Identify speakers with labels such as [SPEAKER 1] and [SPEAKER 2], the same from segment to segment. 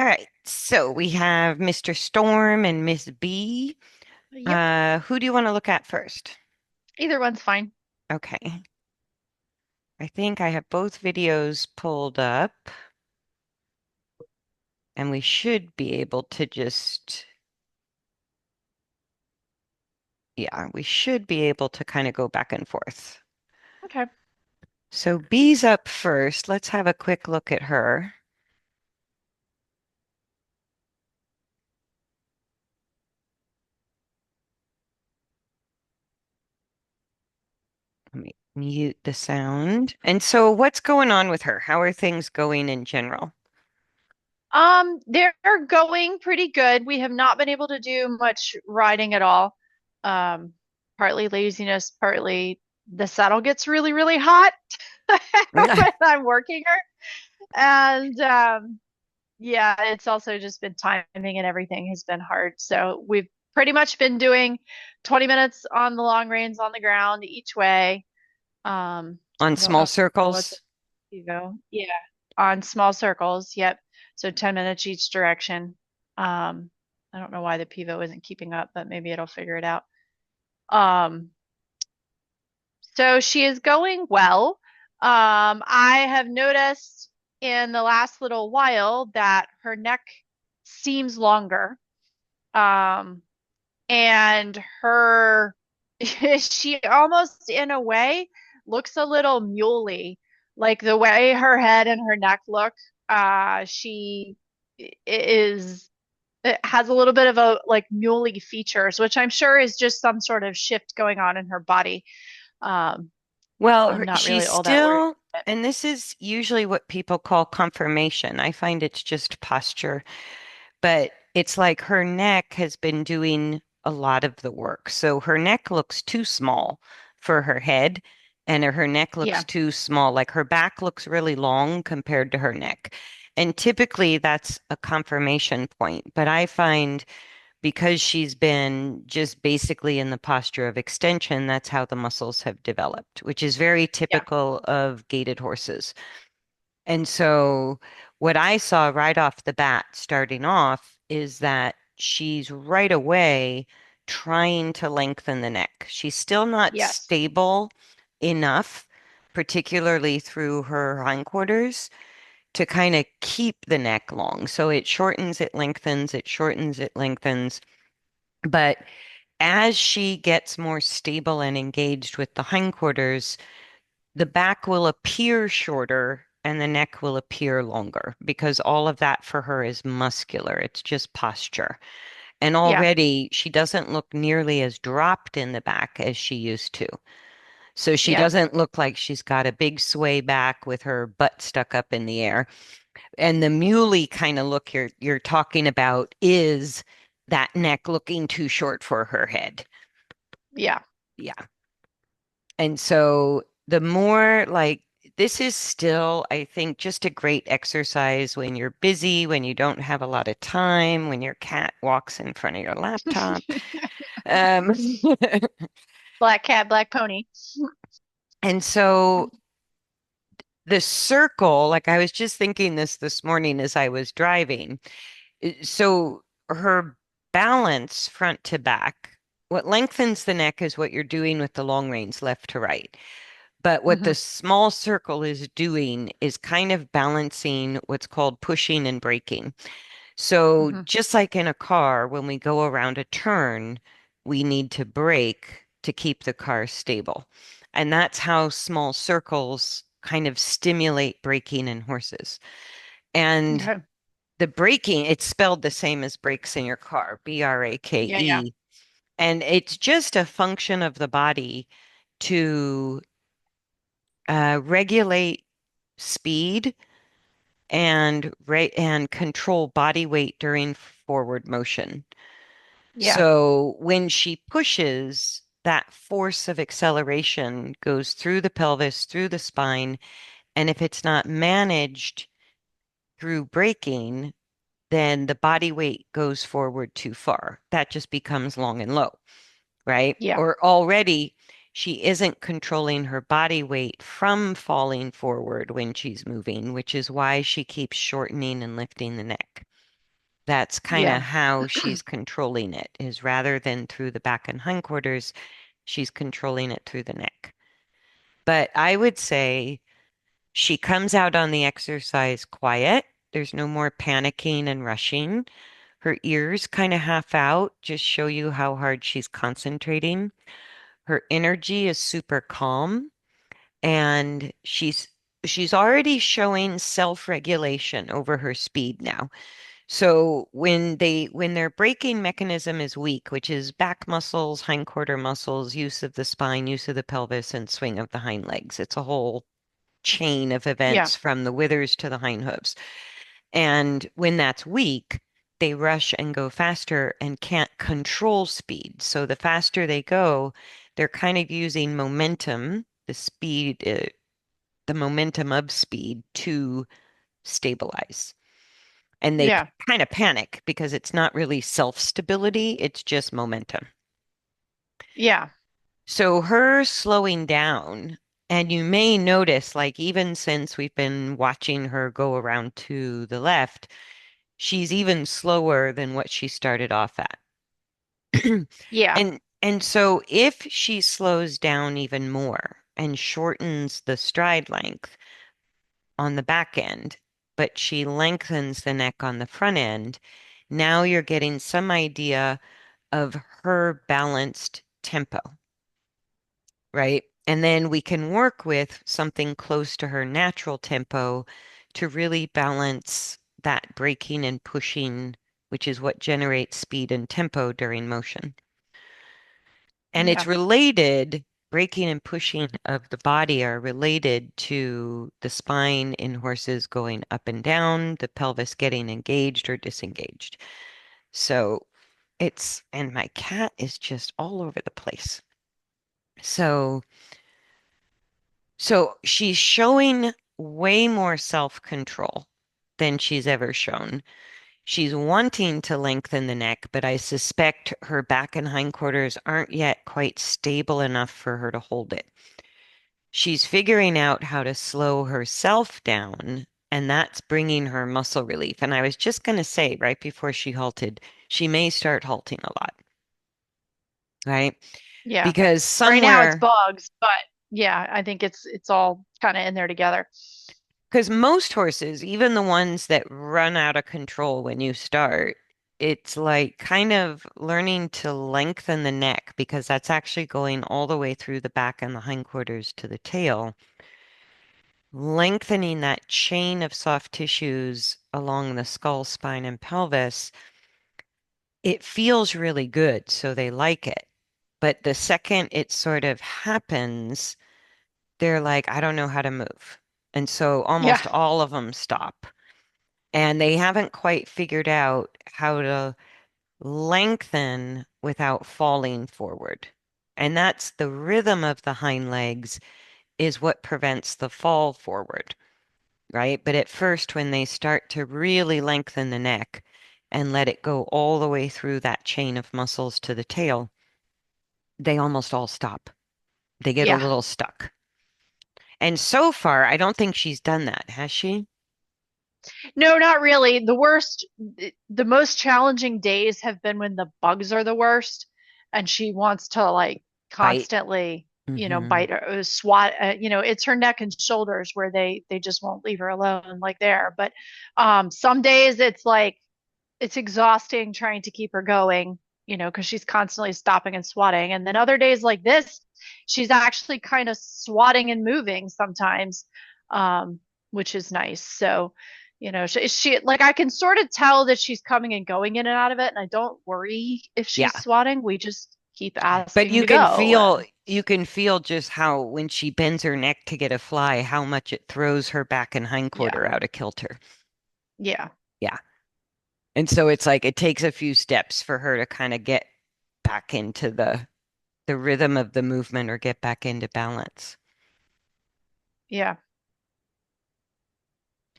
[SPEAKER 1] All right. So we have Mr. Storm and Miss B.
[SPEAKER 2] Yep,
[SPEAKER 1] Who do you want to look at first?
[SPEAKER 2] either one's fine.
[SPEAKER 1] Okay. I think I have both videos pulled up, and we should be able to just, yeah, we should be able to kind of go back and forth.
[SPEAKER 2] Okay.
[SPEAKER 1] So B's up first. Let's have a quick look at her. Let me mute the sound. And so what's going on with her? How are things going in general?
[SPEAKER 2] They're going pretty good. We have not been able to do much riding at all. Um, Partly laziness, partly the saddle gets really, really hot when I'm working her. And yeah, it's also just been timing and everything has been hard. So we've pretty much been doing 20 minutes on the long reins on the ground each way.
[SPEAKER 1] On
[SPEAKER 2] I don't
[SPEAKER 1] small
[SPEAKER 2] know what the
[SPEAKER 1] circles?
[SPEAKER 2] you go. Yeah, on small circles. Yep. So 10 minutes each direction. Um, I don't know why the pivo isn't keeping up, but maybe it'll figure it out. Um, so she is going well. I have noticed in the last little while that her neck seems longer. Um, and her she almost in a way looks a little muley, like the way her head and her neck look. She is it has a little bit of a like muley features, which I'm sure is just some sort of shift going on in her body. um
[SPEAKER 1] Well,
[SPEAKER 2] I'm not
[SPEAKER 1] she's
[SPEAKER 2] really all that worried.
[SPEAKER 1] still, and this is usually what people call confirmation. I find it's just posture, but it's like her neck has been doing a lot of the work. So her neck looks too small for her head, and her neck looks
[SPEAKER 2] Yeah,
[SPEAKER 1] too small. Like her back looks really long compared to her neck. And typically that's a confirmation point. But I find because she's been just basically in the posture of extension, that's how the muscles have developed, which is very
[SPEAKER 2] yeah,
[SPEAKER 1] typical of gaited horses. And so, what I saw right off the bat starting off is that she's right away trying to lengthen the neck. She's still not
[SPEAKER 2] yes,
[SPEAKER 1] stable enough, particularly through her hindquarters, to kind of keep the neck long. So it shortens, it lengthens, it shortens, it lengthens. But as she gets more stable and engaged with the hindquarters, the back will appear shorter and the neck will appear longer because all of that for her is muscular. It's just posture. And
[SPEAKER 2] yeah,
[SPEAKER 1] already she doesn't look nearly as dropped in the back as she used to. So she
[SPEAKER 2] yeah,
[SPEAKER 1] doesn't look like she's got a big sway back with her butt stuck up in the air. And the muley kind of look you're talking about is that neck looking too short for her head.
[SPEAKER 2] yeah,
[SPEAKER 1] Yeah. And so the more like this is still, I think, just a great exercise when you're busy, when you don't have a lot of time, when your cat walks in front of your laptop. Um,
[SPEAKER 2] black cat, black pony.
[SPEAKER 1] and so the circle, like I was just thinking this morning as I was driving. So her balance front to back, what lengthens the neck is what you're doing with the long reins left to right. But what the
[SPEAKER 2] Hmm.
[SPEAKER 1] small circle is doing is kind of balancing what's called pushing and braking. So
[SPEAKER 2] Hmm.
[SPEAKER 1] just like in a car, when we go around a turn, we need to brake to keep the car stable. And that's how small circles kind of stimulate braking in horses. And
[SPEAKER 2] Okay.
[SPEAKER 1] the braking, it's spelled the same as brakes in your car,
[SPEAKER 2] Yeah, yeah,
[SPEAKER 1] brake. And it's just a function of the body to regulate speed and control body weight during forward motion.
[SPEAKER 2] yeah,
[SPEAKER 1] So when she pushes, that force of acceleration goes through the pelvis, through the spine, and if it's not managed through braking, then the body weight goes forward too far. That just becomes long and low, right?
[SPEAKER 2] yeah,
[SPEAKER 1] Or already she isn't controlling her body weight from falling forward when she's moving, which is why she keeps shortening and lifting the neck. That's kind of
[SPEAKER 2] Yeah.
[SPEAKER 1] how she's controlling it, is rather than through the back and hindquarters, she's controlling it through the neck. But I would say she comes out on the exercise quiet. There's no more panicking and rushing. Her ears kind of half out, just show you how hard she's concentrating. Her energy is super calm, and she's already showing self-regulation over her speed now. So when their braking mechanism is weak, which is back muscles, hindquarter muscles, use of the spine, use of the pelvis, and swing of the hind legs, it's a whole chain of
[SPEAKER 2] Yeah.
[SPEAKER 1] events from the withers to the hind hooves. And when that's weak, they rush and go faster and can't control speed. So the faster they go, they're kind of using momentum, the momentum of speed to stabilize. And they
[SPEAKER 2] Yeah.
[SPEAKER 1] kind of panic because it's not really self-stability, it's just momentum.
[SPEAKER 2] Yeah.
[SPEAKER 1] So her slowing down, and you may notice, like even since we've been watching her go around to the left, she's even slower than what she started off at.
[SPEAKER 2] Yeah.
[SPEAKER 1] And so if she slows down even more and shortens the stride length on the back end, but she lengthens the neck on the front end, now you're getting some idea of her balanced tempo, right? And then we can work with something close to her natural tempo to really balance that braking and pushing, which is what generates speed and tempo during motion. And it's
[SPEAKER 2] Yeah.
[SPEAKER 1] related, braking and pushing of the body are related to the spine in horses going up and down, the pelvis getting engaged or disengaged. So and my cat is just all over the place. So, so she's showing way more self-control than she's ever shown. She's wanting to lengthen the neck, but I suspect her back and hindquarters aren't yet quite stable enough for her to hold it. She's figuring out how to slow herself down, and that's bringing her muscle relief. And I was just going to say, right before she halted, she may start halting a lot, right?
[SPEAKER 2] Yeah.
[SPEAKER 1] Because
[SPEAKER 2] Right now it's
[SPEAKER 1] somewhere,
[SPEAKER 2] bugs, but yeah, I think it's all kind of in there together.
[SPEAKER 1] because most horses, even the ones that run out of control when you start, it's like kind of learning to lengthen the neck because that's actually going all the way through the back and the hindquarters to the tail, lengthening that chain of soft tissues along the skull, spine, and pelvis. It feels really good, so they like it. But the second it sort of happens, they're like, I don't know how to move. And so
[SPEAKER 2] Yeah.
[SPEAKER 1] almost all of them stop. And they haven't quite figured out how to lengthen without falling forward. And that's the rhythm of the hind legs is what prevents the fall forward, right? But at first, when they start to really lengthen the neck and let it go all the way through that chain of muscles to the tail, they almost all stop. They get a
[SPEAKER 2] Yeah.
[SPEAKER 1] little stuck. And so far, I don't think she's done that, has she?
[SPEAKER 2] No, not really. The most challenging days have been when the bugs are the worst, and she wants to like
[SPEAKER 1] Bite.
[SPEAKER 2] constantly,
[SPEAKER 1] Hmm.
[SPEAKER 2] bite or swat. It's her neck and shoulders where they just won't leave her alone, like there. But some days it's like it's exhausting trying to keep her going, because she's constantly stopping and swatting. And then other days like this, she's actually kind of swatting and moving sometimes, which is nice. So, she like I can sort of tell that she's coming and going in and out of it, and I don't worry if she's
[SPEAKER 1] Yeah.
[SPEAKER 2] swatting. We just keep
[SPEAKER 1] But
[SPEAKER 2] asking to go.
[SPEAKER 1] you can feel just how when she bends her neck to get a fly, how much it throws her back and
[SPEAKER 2] Yeah,
[SPEAKER 1] hindquarter out of kilter.
[SPEAKER 2] yeah,
[SPEAKER 1] Yeah. And so it's like it takes a few steps for her to kind of get back into the rhythm of the movement or get back into balance.
[SPEAKER 2] yeah.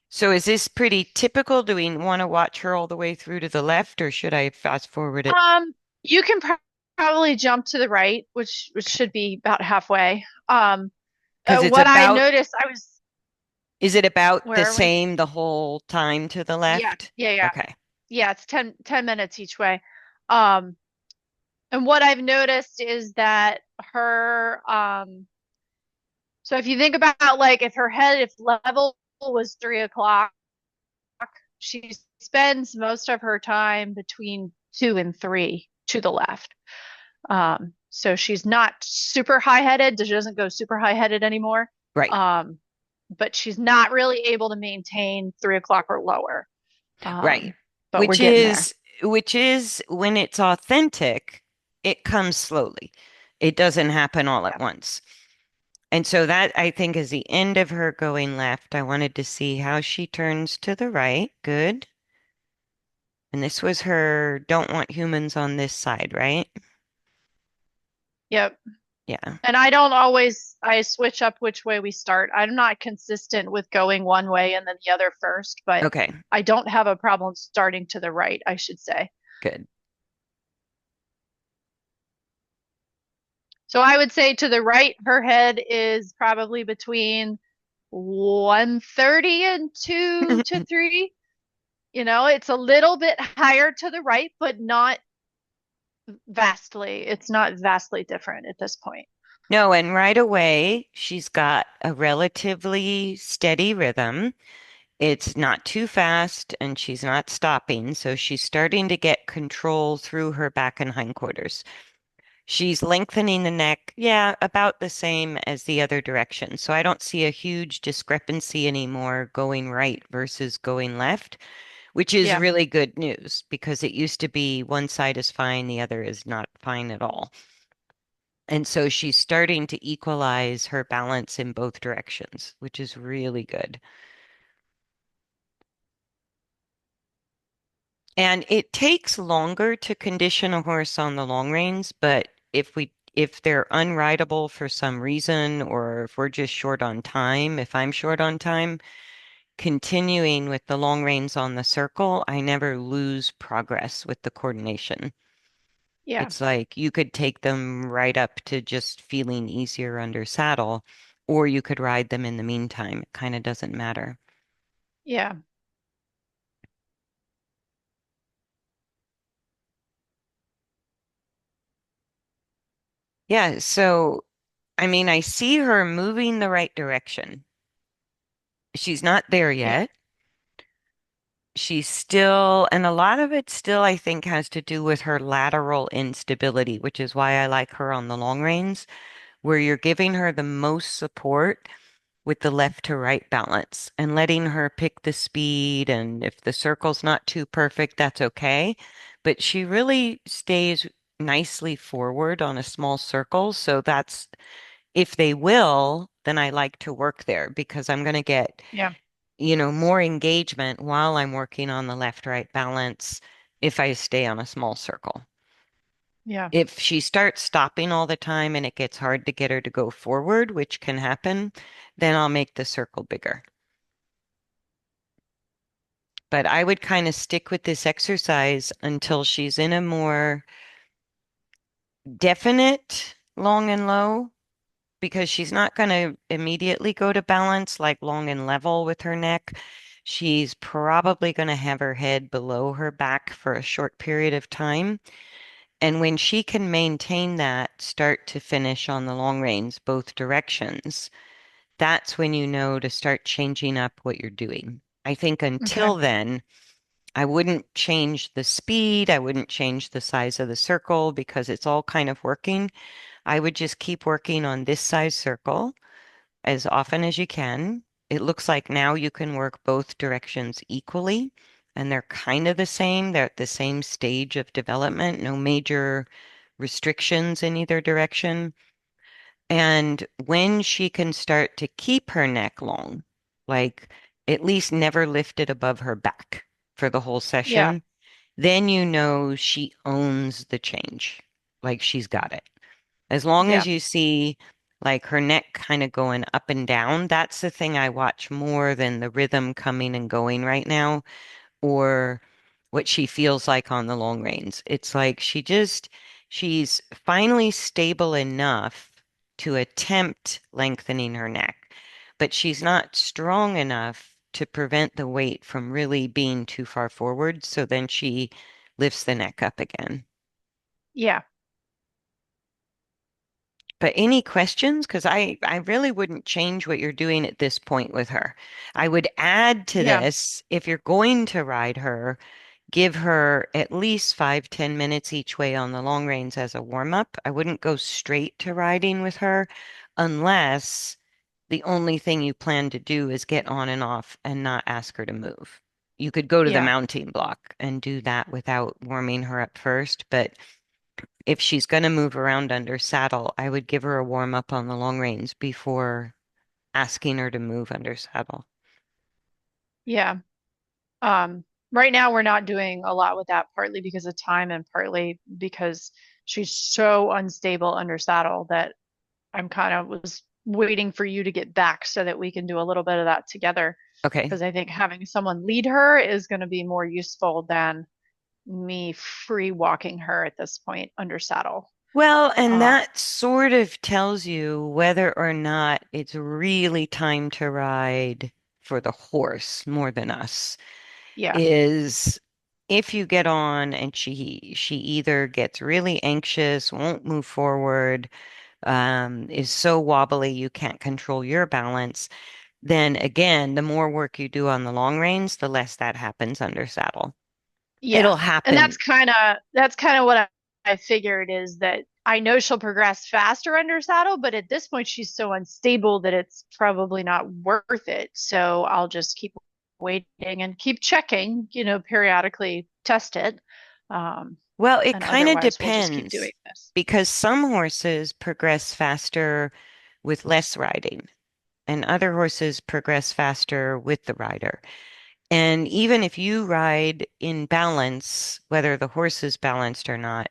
[SPEAKER 1] So is this pretty typical? Do we want to watch her all the way through to the left, or should I fast forward it?
[SPEAKER 2] Um, you can probably jump to the right, which should be about halfway.
[SPEAKER 1] Because it's
[SPEAKER 2] What I
[SPEAKER 1] about,
[SPEAKER 2] noticed, I was
[SPEAKER 1] is it about the
[SPEAKER 2] where are we?
[SPEAKER 1] same the whole time to the
[SPEAKER 2] Yeah,
[SPEAKER 1] left?
[SPEAKER 2] yeah, yeah,
[SPEAKER 1] Okay.
[SPEAKER 2] yeah, it's 10 minutes each way. Um, and what I've noticed is that her, so if you think about like if her head, if level was 3 o'clock, she spends most of her time between 2 and 3 to the left. So she's not super high-headed. She doesn't go super high-headed anymore.
[SPEAKER 1] Right.
[SPEAKER 2] Um, but she's not really able to maintain 3 o'clock or lower.
[SPEAKER 1] Right.
[SPEAKER 2] But we're
[SPEAKER 1] Which
[SPEAKER 2] getting there.
[SPEAKER 1] is which is when it's authentic, it comes slowly. It doesn't happen all at
[SPEAKER 2] Yeah.
[SPEAKER 1] once. And so that I think is the end of her going left. I wanted to see how she turns to the right. Good. And this was her don't want humans on this side, right?
[SPEAKER 2] Yep.
[SPEAKER 1] Yeah.
[SPEAKER 2] And I don't always, I switch up which way we start. I'm not consistent with going one way and then the other first, but
[SPEAKER 1] Okay.
[SPEAKER 2] I don't have a problem starting to the right, I should say.
[SPEAKER 1] Good.
[SPEAKER 2] So I would say to the right, her head is probably between 130 and 2 to 3. It's a little bit higher to the right, but not vastly. It's not vastly different at this point.
[SPEAKER 1] No, and right away, she's got a relatively steady rhythm. It's not too fast and she's not stopping. So she's starting to get control through her back and hindquarters. She's lengthening the neck, yeah, about the same as the other direction. So I don't see a huge discrepancy anymore going right versus going left, which is
[SPEAKER 2] Yeah,
[SPEAKER 1] really good news because it used to be one side is fine, the other is not fine at all. And so she's starting to equalize her balance in both directions, which is really good. And it takes longer to condition a horse on the long reins, but if they're unrideable for some reason, or if we're just short on time, if I'm short on time, continuing with the long reins on the circle, I never lose progress with the coordination.
[SPEAKER 2] yeah,
[SPEAKER 1] It's like you could take them right up to just feeling easier under saddle, or you could ride them in the meantime. It kind of doesn't matter.
[SPEAKER 2] yeah,
[SPEAKER 1] Yeah, so I mean, I see her moving the right direction. She's not there
[SPEAKER 2] yeah,
[SPEAKER 1] yet. She's still, and a lot of it still, I think, has to do with her lateral instability, which is why I like her on the long reins, where you're giving her the most support with the left to right balance and letting her pick the speed. And if the circle's not too perfect, that's okay. But she really stays nicely forward on a small circle. So that's, if they will, then I like to work there because I'm going to get
[SPEAKER 2] yeah,
[SPEAKER 1] more engagement while I'm working on the left-right balance if I stay on a small circle.
[SPEAKER 2] yeah,
[SPEAKER 1] If she starts stopping all the time and it gets hard to get her to go forward, which can happen, then I'll make the circle bigger. But I would kind of stick with this exercise until she's in a more definite long and low, because she's not going to immediately go to balance like long and level with her neck. She's probably going to have her head below her back for a short period of time. And when she can maintain that start to finish on the long reins, both directions, that's when you know to start changing up what you're doing. I think
[SPEAKER 2] okay,
[SPEAKER 1] until then, I wouldn't change the speed. I wouldn't change the size of the circle because it's all kind of working. I would just keep working on this size circle as often as you can. It looks like now you can work both directions equally, and they're kind of the same. They're at the same stage of development, no major restrictions in either direction. And when she can start to keep her neck long, like at least never lift it above her back for the whole
[SPEAKER 2] yeah,
[SPEAKER 1] session, then you know she owns the change. Like she's got it. As long as
[SPEAKER 2] yeah,
[SPEAKER 1] you see like her neck kind of going up and down, that's the thing I watch more than the rhythm coming and going right now, or what she feels like on the long reins. It's like she's finally stable enough to attempt lengthening her neck, but she's not strong enough to prevent the weight from really being too far forward. So then she lifts the neck up again.
[SPEAKER 2] Yeah.
[SPEAKER 1] But any questions? Because I really wouldn't change what you're doing at this point with her. I would add to
[SPEAKER 2] Yeah.
[SPEAKER 1] this, if you're going to ride her, give her at least 5, 10 minutes each way on the long reins as a warm up. I wouldn't go straight to riding with her unless the only thing you plan to do is get on and off and not ask her to move. You could go to the
[SPEAKER 2] Yeah.
[SPEAKER 1] mounting block and do that without warming her up first, but if she's going to move around under saddle, I would give her a warm up on the long reins before asking her to move under saddle.
[SPEAKER 2] Yeah. Right now we're not doing a lot with that, partly because of time and partly because she's so unstable under saddle that I'm kind of was waiting for you to get back so that we can do a little bit of that together.
[SPEAKER 1] Okay.
[SPEAKER 2] Because I think having someone lead her is going to be more useful than me free walking her at this point under saddle.
[SPEAKER 1] Well, and
[SPEAKER 2] Uh,
[SPEAKER 1] that sort of tells you whether or not it's really time to ride for the horse more than us.
[SPEAKER 2] yeah.
[SPEAKER 1] Is if you get on and she either gets really anxious, won't move forward, is so wobbly you can't control your balance, then again, the more work you do on the long reins, the less that happens under saddle.
[SPEAKER 2] Yeah.
[SPEAKER 1] It'll
[SPEAKER 2] And
[SPEAKER 1] happen.
[SPEAKER 2] that's kind of what I figured is that I know she'll progress faster under saddle, but at this point she's so unstable that it's probably not worth it. So I'll just keep waiting and keep checking, periodically test it. Um,
[SPEAKER 1] Well, it
[SPEAKER 2] and
[SPEAKER 1] kind of
[SPEAKER 2] otherwise we'll just keep
[SPEAKER 1] depends
[SPEAKER 2] doing this.
[SPEAKER 1] because some horses progress faster with less riding, and other horses progress faster with the rider. And even if you ride in balance, whether the horse is balanced or not,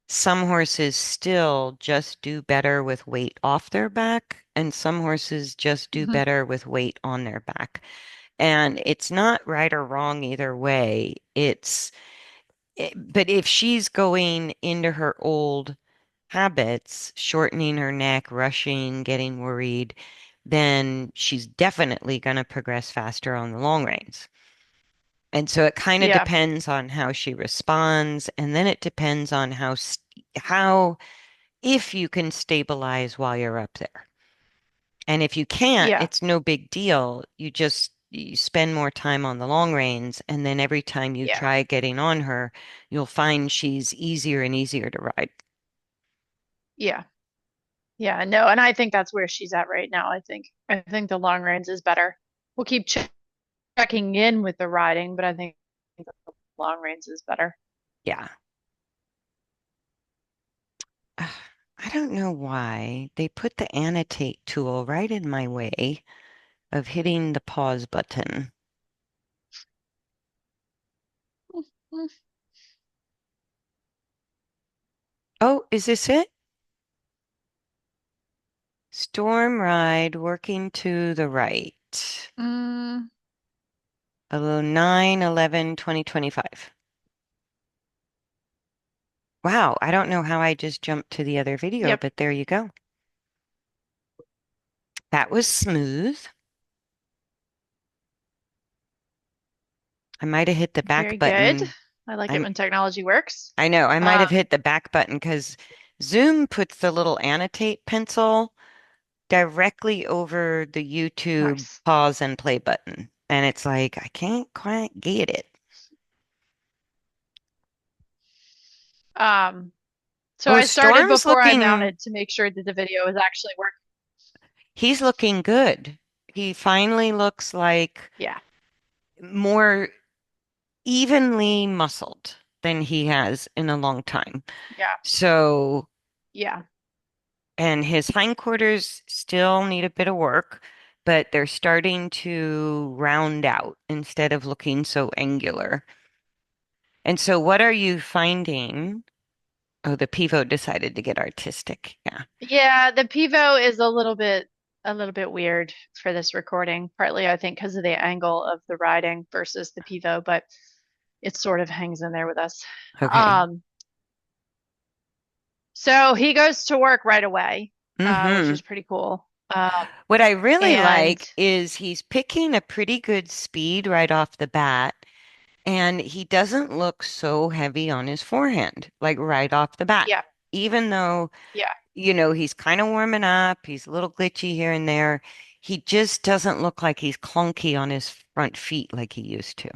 [SPEAKER 1] some horses still just do better with weight off their back, and some horses just do
[SPEAKER 2] Mhm.
[SPEAKER 1] better with weight on their back. And it's not right or wrong either way. But if she's going into her old habits, shortening her neck, rushing, getting worried, then she's definitely going to progress faster on the long reins. And so it kind of
[SPEAKER 2] Yeah,
[SPEAKER 1] depends on how she responds, and then it depends on how if you can stabilize while you're up there. And if you can't,
[SPEAKER 2] yeah,
[SPEAKER 1] it's no big deal. You spend more time on the long reins, and then every time you
[SPEAKER 2] yeah,
[SPEAKER 1] try getting on her, you'll find she's easier and easier to ride.
[SPEAKER 2] yeah, yeah. No, and I think that's where she's at right now. I think the long reins is better. We'll keep checking in with the riding, but I think the long reins is better.
[SPEAKER 1] Yeah. Ugh, I don't know why they put the annotate tool right in my way of hitting the pause button.
[SPEAKER 2] Mm.
[SPEAKER 1] Oh, is this it? Storm ride working to the right.
[SPEAKER 2] Mm,
[SPEAKER 1] Oh, 9/11/2025. Wow, I don't know how I just jumped to the other video,
[SPEAKER 2] yep,
[SPEAKER 1] but there you go. That was smooth. I might have hit the back
[SPEAKER 2] very good.
[SPEAKER 1] button.
[SPEAKER 2] I like it
[SPEAKER 1] I'm,
[SPEAKER 2] when technology works.
[SPEAKER 1] I know, I might have
[SPEAKER 2] Um,
[SPEAKER 1] hit the back button because Zoom puts the little annotate pencil directly over the YouTube
[SPEAKER 2] nice.
[SPEAKER 1] pause and play button. And it's like, I can't quite get it.
[SPEAKER 2] Um, so
[SPEAKER 1] Oh,
[SPEAKER 2] I started
[SPEAKER 1] Storm's
[SPEAKER 2] before I
[SPEAKER 1] looking,
[SPEAKER 2] mounted to make sure that the video was actually working.
[SPEAKER 1] he's looking good. He finally looks like
[SPEAKER 2] Yeah,
[SPEAKER 1] more evenly muscled than he has in a long time.
[SPEAKER 2] yeah,
[SPEAKER 1] So,
[SPEAKER 2] yeah,
[SPEAKER 1] and his hindquarters still need a bit of work, but they're starting to round out instead of looking so angular. And so, what are you finding? Oh, the pivot decided to get artistic. Yeah.
[SPEAKER 2] yeah. The pivo is a little bit weird for this recording. Partly, I think, because of the angle of the riding versus the pivo, but it sort of hangs in there with us.
[SPEAKER 1] Okay.
[SPEAKER 2] Um, so he goes to work right away, which
[SPEAKER 1] Mm-hmm.
[SPEAKER 2] is pretty cool. Um,
[SPEAKER 1] What I really
[SPEAKER 2] and
[SPEAKER 1] like is he's picking a pretty good speed right off the bat, and he doesn't look so heavy on his forehand, like right off the bat.
[SPEAKER 2] yeah,
[SPEAKER 1] Even though,
[SPEAKER 2] yeah,
[SPEAKER 1] he's kind of warming up, he's a little glitchy here and there, he just doesn't look like he's clunky on his front feet like he used to.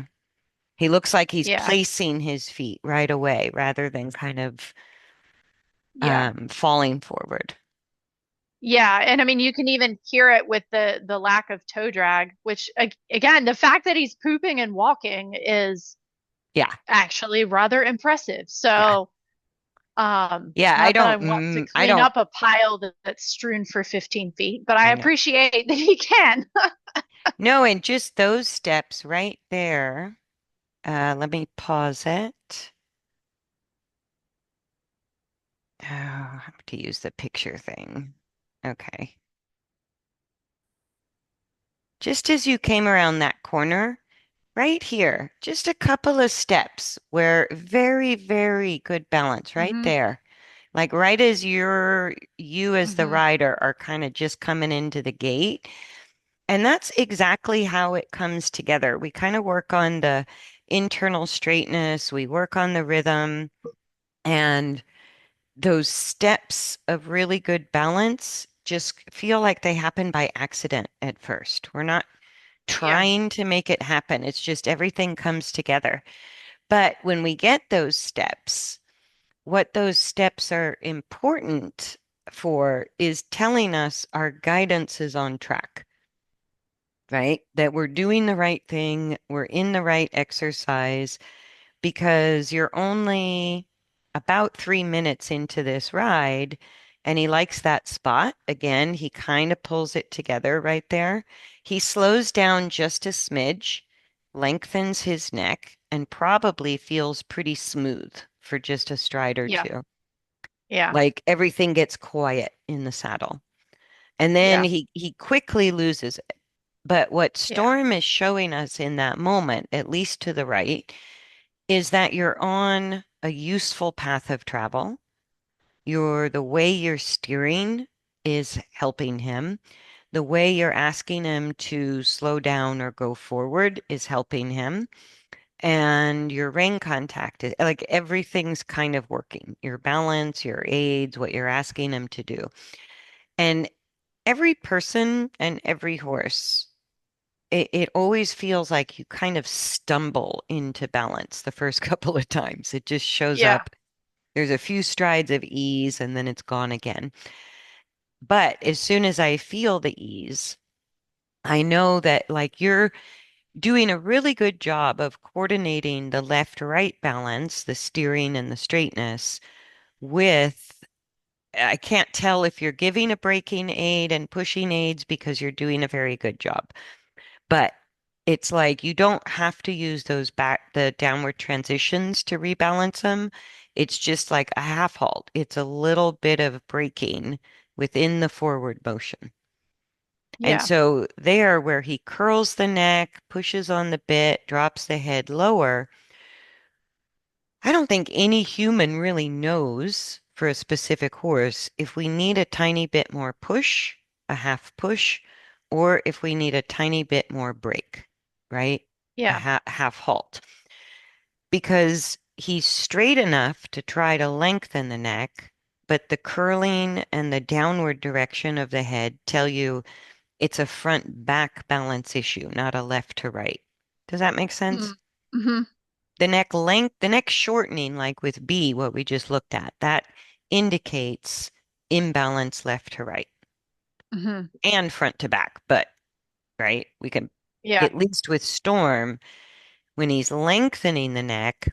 [SPEAKER 1] He looks like he's
[SPEAKER 2] yeah,
[SPEAKER 1] placing his feet right away rather than kind of
[SPEAKER 2] yeah.
[SPEAKER 1] falling forward.
[SPEAKER 2] Yeah, and I mean you can even hear it with the lack of toe drag, which again, the fact that he's pooping and walking is
[SPEAKER 1] Yeah,
[SPEAKER 2] actually rather impressive.
[SPEAKER 1] yeah,
[SPEAKER 2] So,
[SPEAKER 1] yeah.
[SPEAKER 2] not that I want to
[SPEAKER 1] I
[SPEAKER 2] clean
[SPEAKER 1] don't,
[SPEAKER 2] up a pile that's strewn for 15 feet, but I
[SPEAKER 1] I know.
[SPEAKER 2] appreciate that he can.
[SPEAKER 1] No, and just those steps right there. Let me pause it. Oh, I have to use the picture thing. Okay. Just as you came around that corner, right here, just a couple of steps where very, very good balance right
[SPEAKER 2] Hmm.
[SPEAKER 1] there. Like right as you as the
[SPEAKER 2] Hmm.
[SPEAKER 1] rider are kind of just coming into the gate. And that's exactly how it comes together. We kind of work on the internal straightness, we work on the rhythm, and those steps of really good balance just feel like they happen by accident at first. We're not
[SPEAKER 2] Yeah,
[SPEAKER 1] trying to make it happen. It's just everything comes together. But when we get those steps, what those steps are important for is telling us our guidance is on track, right? That we're doing the right thing, we're in the right exercise, because you're only about 3 minutes into this ride, and he likes that spot. Again, he kind of pulls it together right there. He slows down just a smidge, lengthens his neck, and probably feels pretty smooth for just a stride or
[SPEAKER 2] yeah,
[SPEAKER 1] two.
[SPEAKER 2] yeah,
[SPEAKER 1] Like everything gets quiet in the saddle. And then
[SPEAKER 2] yeah,
[SPEAKER 1] he quickly loses it. But what
[SPEAKER 2] yeah.
[SPEAKER 1] Storm is showing us in that moment, at least to the right, is that you're on a useful path of travel. The way you're steering is helping him. The way you're asking him to slow down or go forward is helping him. And your rein contact is like everything's kind of working. Your balance, your aids, what you're asking him to do. And every person and every horse, it always feels like you kind of stumble into balance the first couple of times. It just shows
[SPEAKER 2] Yeah.
[SPEAKER 1] up. There's a few strides of ease and then it's gone again. But as soon as I feel the ease, I know that like you're doing a really good job of coordinating the left-right balance, the steering and the straightness with, I can't tell if you're giving a braking aid and pushing aids because you're doing a very good job. But it's like you don't have to use the downward transitions to rebalance them. It's just like a half halt. It's a little bit of braking within the forward motion. And
[SPEAKER 2] Yeah.
[SPEAKER 1] so there, where he curls the neck, pushes on the bit, drops the head lower, I don't think any human really knows for a specific horse if we need a tiny bit more push, a half push, or if we need a tiny bit more break, right? A
[SPEAKER 2] Yeah.
[SPEAKER 1] half halt. Because he's straight enough to try to lengthen the neck, but the curling and the downward direction of the head tell you it's a front back balance issue, not a left to right. Does that make sense?
[SPEAKER 2] Mm-hmm.
[SPEAKER 1] The neck shortening, like with B, what we just looked at, that indicates imbalance left to right
[SPEAKER 2] Hmm.
[SPEAKER 1] and front to back. But, right, we can,
[SPEAKER 2] Yeah.
[SPEAKER 1] at least with Storm, when he's lengthening the neck,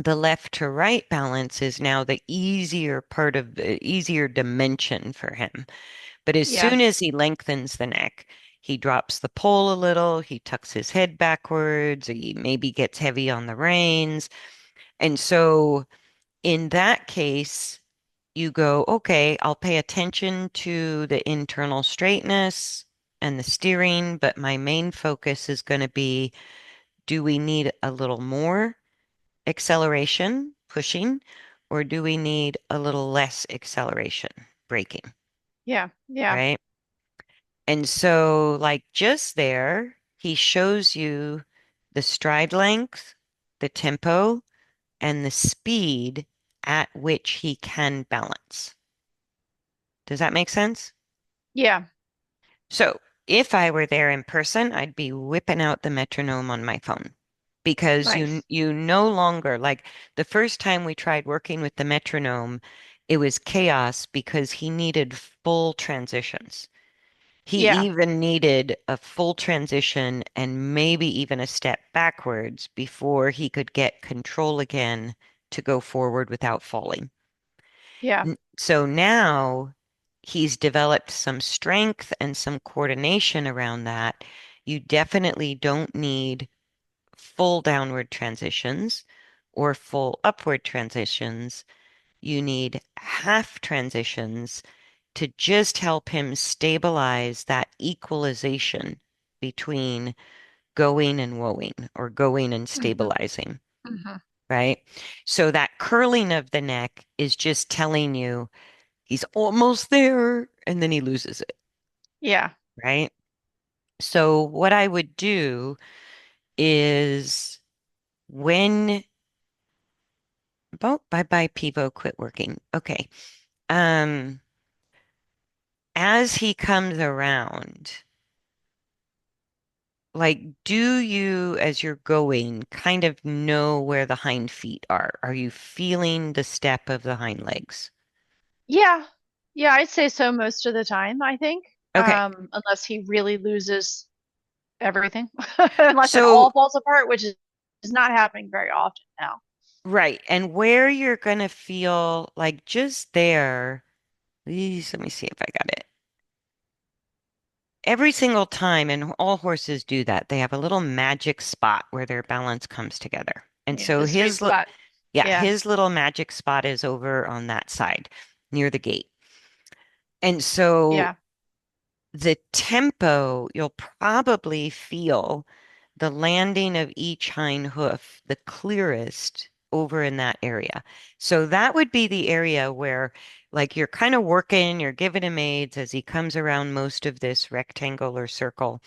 [SPEAKER 1] the left to right balance is now the easier part of the easier dimension for him. But as
[SPEAKER 2] Yeah.
[SPEAKER 1] soon as he lengthens the neck, he drops the pole a little, he tucks his head backwards, he maybe gets heavy on the reins. And so in that case, you go, okay, I'll pay attention to the internal straightness and the steering, but my main focus is going to be, do we need a little more acceleration, pushing, or do we need a little less acceleration, braking,
[SPEAKER 2] Yeah. Yeah.
[SPEAKER 1] right? And so, like just there, he shows you the stride length, the tempo, and the speed at which he can balance. Does that make sense?
[SPEAKER 2] Yeah,
[SPEAKER 1] So, if I were there in person, I'd be whipping out the metronome on my phone because
[SPEAKER 2] nice.
[SPEAKER 1] you no longer like the first time we tried working with the metronome, it was chaos because he needed full transitions. He
[SPEAKER 2] Yeah,
[SPEAKER 1] even needed a full transition and maybe even a step backwards before he could get control again to go forward without falling.
[SPEAKER 2] yeah.
[SPEAKER 1] So now he's developed some strength and some coordination around that. You definitely don't need full downward transitions or full upward transitions. You need half transitions to just help him stabilize that equalization between going and woeing or going and
[SPEAKER 2] Hmm.
[SPEAKER 1] stabilizing,
[SPEAKER 2] Hmm.
[SPEAKER 1] right? So that curling of the neck is just telling you he's almost there and then he loses it,
[SPEAKER 2] Yeah.
[SPEAKER 1] right? So what I would do is when oh, bye-bye Pivo quit working. Okay. Um, as he comes around, like, do you, as you're going, kind of know where the hind feet are? Are you feeling the step of the hind legs?
[SPEAKER 2] Yeah. Yeah, I'd say so most of the time, I think.
[SPEAKER 1] Okay.
[SPEAKER 2] Unless he really loses everything. Unless it all
[SPEAKER 1] So,
[SPEAKER 2] falls apart, which is not happening very often now.
[SPEAKER 1] right. And where you're going to feel like just there, please, let me see if I got it. Every single time, and all horses do that, they have a little magic spot where their balance comes together. And
[SPEAKER 2] Yeah,
[SPEAKER 1] so
[SPEAKER 2] the sweet spot.
[SPEAKER 1] yeah,
[SPEAKER 2] Yeah.
[SPEAKER 1] his little magic spot is over on that side near the gate. And so
[SPEAKER 2] Yeah.
[SPEAKER 1] the tempo, you'll probably feel the landing of each hind hoof the clearest over in that area. So that would be the area where, like, you're kind of working, you're giving him aids as he comes around most of this rectangle or circle.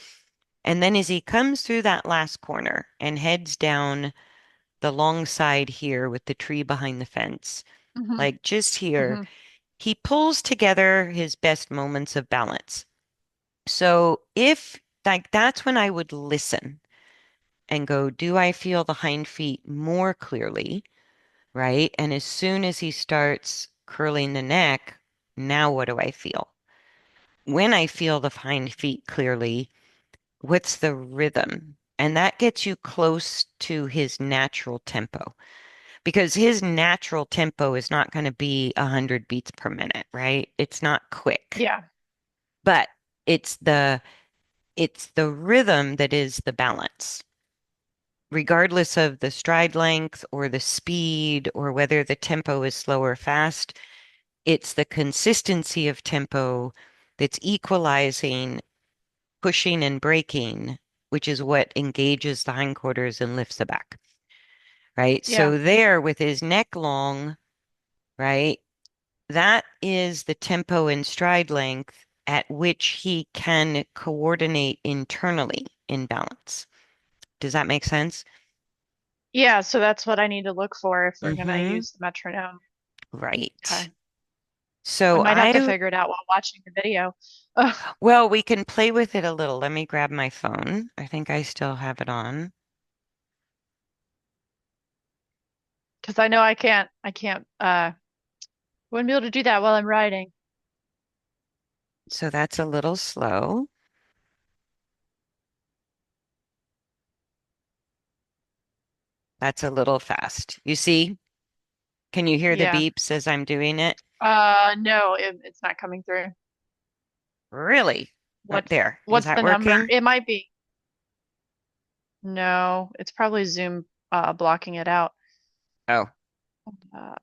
[SPEAKER 1] And then as he comes through that last corner and heads down the long side here with the tree behind the fence,
[SPEAKER 2] Hmm.
[SPEAKER 1] like just here,
[SPEAKER 2] Hmm.
[SPEAKER 1] he pulls together his best moments of balance. So if like that's when I would listen and go, do I feel the hind feet more clearly? Right. And as soon as he starts curling the neck, now what do I feel? When I feel the hind feet clearly, what's the rhythm? And that gets you close to his natural tempo because his natural tempo is not going to be 100 beats per minute, right? It's not quick,
[SPEAKER 2] Yeah.
[SPEAKER 1] but it's the rhythm that is the balance. Regardless of the stride length or the speed or whether the tempo is slow or fast, it's the consistency of tempo that's equalizing, pushing and braking, which is what engages the hindquarters and lifts the back, right?
[SPEAKER 2] Yeah.
[SPEAKER 1] So there with his neck long, right? That is the tempo and stride length at which he can coordinate internally in balance. Does that make sense?
[SPEAKER 2] Yeah, so that's what I need to look for if we're gonna
[SPEAKER 1] Mm-hmm.
[SPEAKER 2] use the metronome.
[SPEAKER 1] Right.
[SPEAKER 2] Okay. I
[SPEAKER 1] So
[SPEAKER 2] might have to figure it out while watching the video.
[SPEAKER 1] well, we can play with it a little. Let me grab my phone. I think I still have it on.
[SPEAKER 2] Because I know I can't wouldn't be able to do that while I'm riding.
[SPEAKER 1] So that's a little slow. That's a little fast. You see? Can you hear the
[SPEAKER 2] Yeah.
[SPEAKER 1] beeps as I'm doing it?
[SPEAKER 2] No, it's not coming through.
[SPEAKER 1] Really?
[SPEAKER 2] What's
[SPEAKER 1] There. Is
[SPEAKER 2] what's
[SPEAKER 1] that
[SPEAKER 2] the number?
[SPEAKER 1] working?
[SPEAKER 2] It might be. No, it's probably Zoom blocking it out.
[SPEAKER 1] Oh,
[SPEAKER 2] Uh,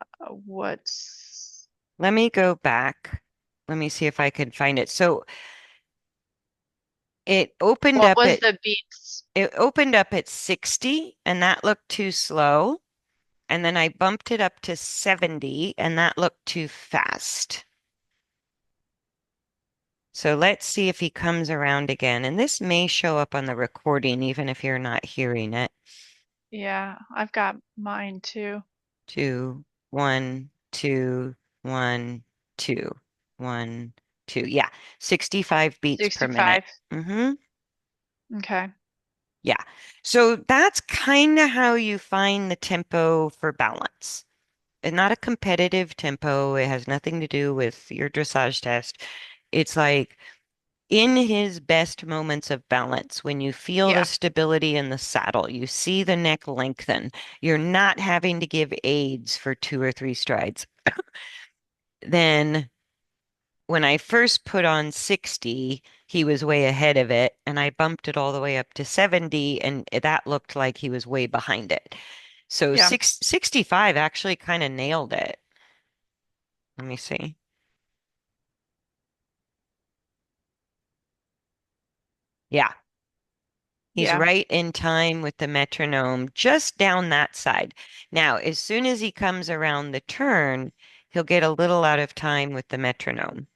[SPEAKER 2] what's
[SPEAKER 1] let me go back. Let me see if I can find it. So it opened
[SPEAKER 2] what
[SPEAKER 1] up
[SPEAKER 2] was
[SPEAKER 1] at
[SPEAKER 2] the beats?
[SPEAKER 1] it opened up at 60 and that looked too slow. And then I bumped it up to 70 and that looked too fast. So let's see if he comes around again. And this may show up on the recording, even if you're not hearing it.
[SPEAKER 2] Yeah, I've got mine too.
[SPEAKER 1] Two, one, two, one, two, one, two. Yeah, 65 beats per minute.
[SPEAKER 2] 65.
[SPEAKER 1] Mm-hmm.
[SPEAKER 2] Okay.
[SPEAKER 1] Yeah. So that's kind of how you find the tempo for balance. And not a competitive tempo. It has nothing to do with your dressage test. It's like in his best moments of balance, when you feel the
[SPEAKER 2] Yeah.
[SPEAKER 1] stability in the saddle, you see the neck lengthen, you're not having to give aids for 2 or 3 strides. Then when I first put on 60, he was way ahead of it, and I bumped it all the way up to 70, and that looked like he was way behind it. So
[SPEAKER 2] Yeah.
[SPEAKER 1] 65 actually kind of nailed it. Let me see. Yeah, he's
[SPEAKER 2] Yeah.
[SPEAKER 1] right in time with the metronome just down that side. Now, as soon as he comes around the turn, he'll get a little out of time with the metronome.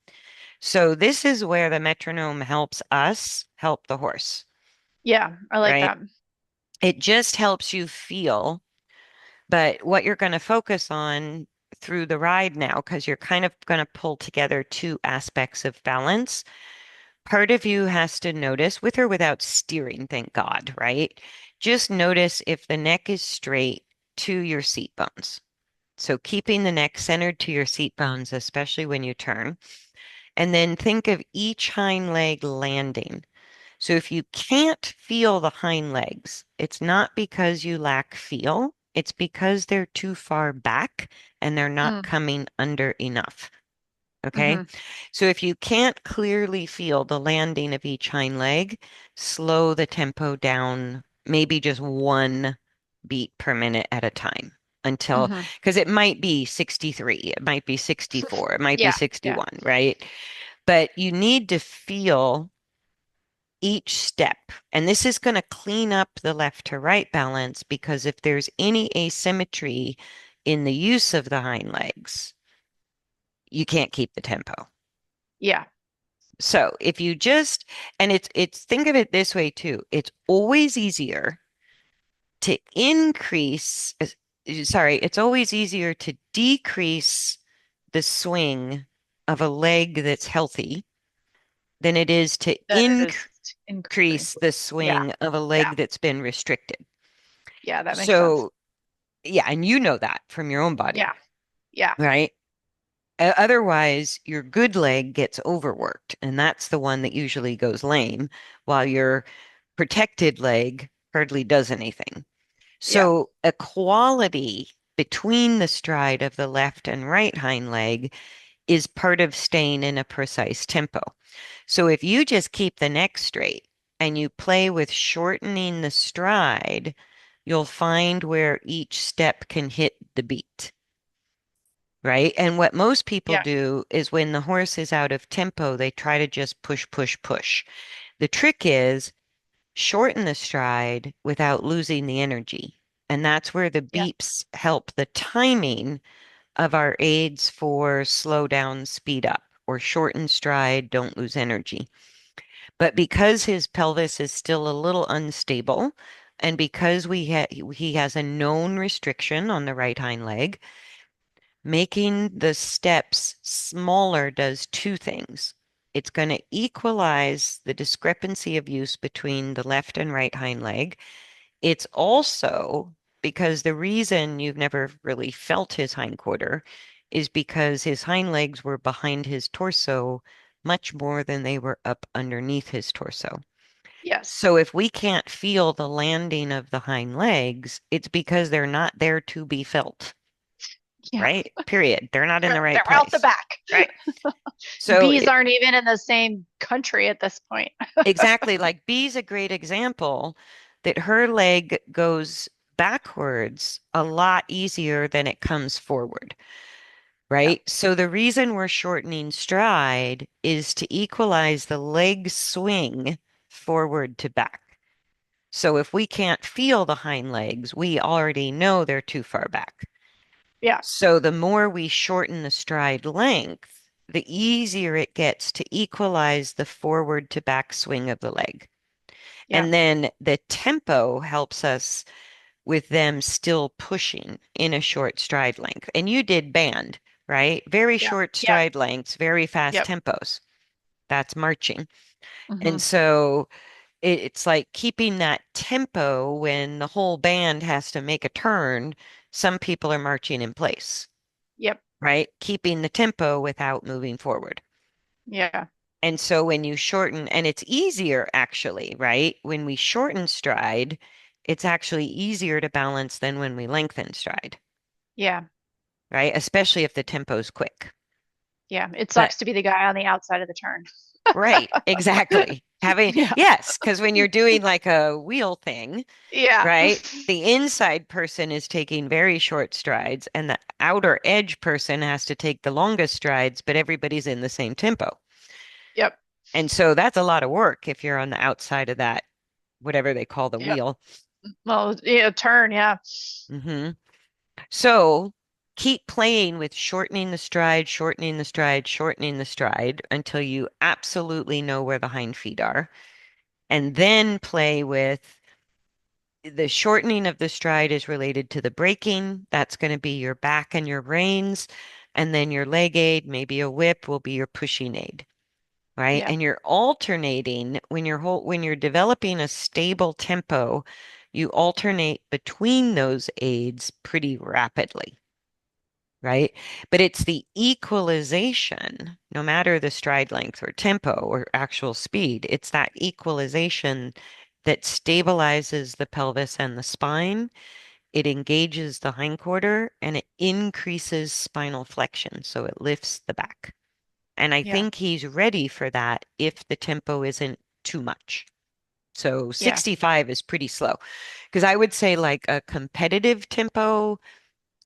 [SPEAKER 1] So this is where the metronome helps us help the horse,
[SPEAKER 2] Yeah. I like
[SPEAKER 1] right?
[SPEAKER 2] that.
[SPEAKER 1] It just helps you feel, but what you're going to focus on through the ride now, because you're kind of going to pull together two aspects of balance. Part of you has to notice, with or without steering, thank God, right? Just notice if the neck is straight to your seat bones. So keeping the neck centered to your seat bones, especially when you turn. And then think of each hind leg landing. So if you can't feel the hind legs, it's not because you lack feel, it's because they're too far back and they're not
[SPEAKER 2] Mm.
[SPEAKER 1] coming under enough. Okay.
[SPEAKER 2] Hmm.
[SPEAKER 1] So if you can't clearly feel the landing of each hind leg, slow the tempo down, maybe just 1 beat per minute at a time until,
[SPEAKER 2] Hmm.
[SPEAKER 1] because it might be 63, it might be 64, it might be
[SPEAKER 2] Yeah. Yeah.
[SPEAKER 1] 61, right? But you need to feel each step. And this is going to clean up the left to right balance because if there's any asymmetry in the use of the hind legs, you can't keep the tempo.
[SPEAKER 2] Yeah.
[SPEAKER 1] So if you just, and it's think of it this way too. It's always easier to increase, sorry, it's always easier to decrease the swing of a leg that's healthy than it is to
[SPEAKER 2] Then it is increasing.
[SPEAKER 1] increase the
[SPEAKER 2] Yeah.
[SPEAKER 1] swing of a
[SPEAKER 2] Yeah.
[SPEAKER 1] leg that's been restricted.
[SPEAKER 2] Yeah. That makes sense.
[SPEAKER 1] So, yeah, and you know that from your own body,
[SPEAKER 2] Yeah. Yeah.
[SPEAKER 1] right? Otherwise, your good leg gets overworked, and that's the one that usually goes lame, while your protected leg hardly does anything.
[SPEAKER 2] Yeah.
[SPEAKER 1] So, equality between the stride of the left and right hind leg is part of staying in a precise tempo. So, if you just keep the neck straight and you play with shortening the stride, you'll find where each step can hit the beat. Right. And what most people
[SPEAKER 2] Yeah.
[SPEAKER 1] do is when the horse is out of tempo, they try to just push, push, push. The trick is shorten the stride without losing the energy. And that's where the
[SPEAKER 2] Yeah.
[SPEAKER 1] beeps help the timing of our aids for slow down, speed up, or shorten stride, don't lose energy. But because his pelvis is still a little unstable, and because he has a known restriction on the right hind leg, making the steps smaller does two things. It's going to equalize the discrepancy of use between the left and right hind leg. It's also because the reason you've never really felt his hindquarter is because his hind legs were behind his torso much more than they were up underneath his torso.
[SPEAKER 2] Yes.
[SPEAKER 1] So if we can't feel the landing of the hind legs, it's because they're not there to be felt,
[SPEAKER 2] Yeah.
[SPEAKER 1] right? Period. They're not in the right
[SPEAKER 2] They're out the
[SPEAKER 1] place.
[SPEAKER 2] back.
[SPEAKER 1] Right. So
[SPEAKER 2] Bees aren't even in the same country at this point.
[SPEAKER 1] exactly like B's a great example that her leg goes backwards a lot easier than it comes forward,
[SPEAKER 2] Yeah.
[SPEAKER 1] right? So the reason we're shortening stride is to equalize the leg swing forward to back. So if we can't feel the hind legs, we already know they're too far back.
[SPEAKER 2] Yeah.
[SPEAKER 1] So the more we shorten the stride length, the easier it gets to equalize the forward to back swing of the leg.
[SPEAKER 2] Yeah.
[SPEAKER 1] And then the tempo helps us with them still pushing in a short stride length. And you did band, right? Very
[SPEAKER 2] Yeah.
[SPEAKER 1] short
[SPEAKER 2] Yep.
[SPEAKER 1] stride lengths, very fast
[SPEAKER 2] Yep.
[SPEAKER 1] tempos. That's marching.
[SPEAKER 2] Hmm.
[SPEAKER 1] And so it's like keeping that tempo when the whole band has to make a turn. Some people are marching in place,
[SPEAKER 2] Yep.
[SPEAKER 1] right? Keeping the tempo without moving forward.
[SPEAKER 2] Yeah.
[SPEAKER 1] And so when you shorten, and it's easier actually, right? When we shorten stride, it's actually easier to balance than when we lengthen stride,
[SPEAKER 2] Yeah.
[SPEAKER 1] right? Especially if the tempo's quick.
[SPEAKER 2] Yeah. It
[SPEAKER 1] But
[SPEAKER 2] sucks to be the guy on the outside of the turn.
[SPEAKER 1] right, exactly. Having,
[SPEAKER 2] Yeah.
[SPEAKER 1] yes, because when you're doing like a wheel thing,
[SPEAKER 2] Yeah.
[SPEAKER 1] right, the inside person is taking very short strides, and the outer edge person has to take the longest strides, but everybody's in the same tempo.
[SPEAKER 2] Yep.
[SPEAKER 1] And so that's a lot of work if you're on the outside of that, whatever they call the
[SPEAKER 2] Yep.
[SPEAKER 1] wheel.
[SPEAKER 2] Well, yeah, turn. Yeah.
[SPEAKER 1] Hmm. So keep playing with shortening the stride, shortening the stride, shortening the stride until you absolutely know where the hind feet are. And then play with the shortening of the stride is related to the braking. That's going to be your back and your reins. And then your leg aid, maybe a whip, will be your pushing aid, right?
[SPEAKER 2] Yeah.
[SPEAKER 1] And you're alternating when you're developing a stable tempo, you alternate between those aids pretty rapidly, right? But it's the equalization, no matter the stride length or tempo or actual speed, it's that equalization that stabilizes the pelvis and the spine. It engages the hindquarter and it increases spinal flexion, so it lifts the back. And I
[SPEAKER 2] Yeah.
[SPEAKER 1] think he's ready for that if the tempo isn't too much. So
[SPEAKER 2] Yeah.
[SPEAKER 1] 65 is pretty slow because I would say like a competitive tempo,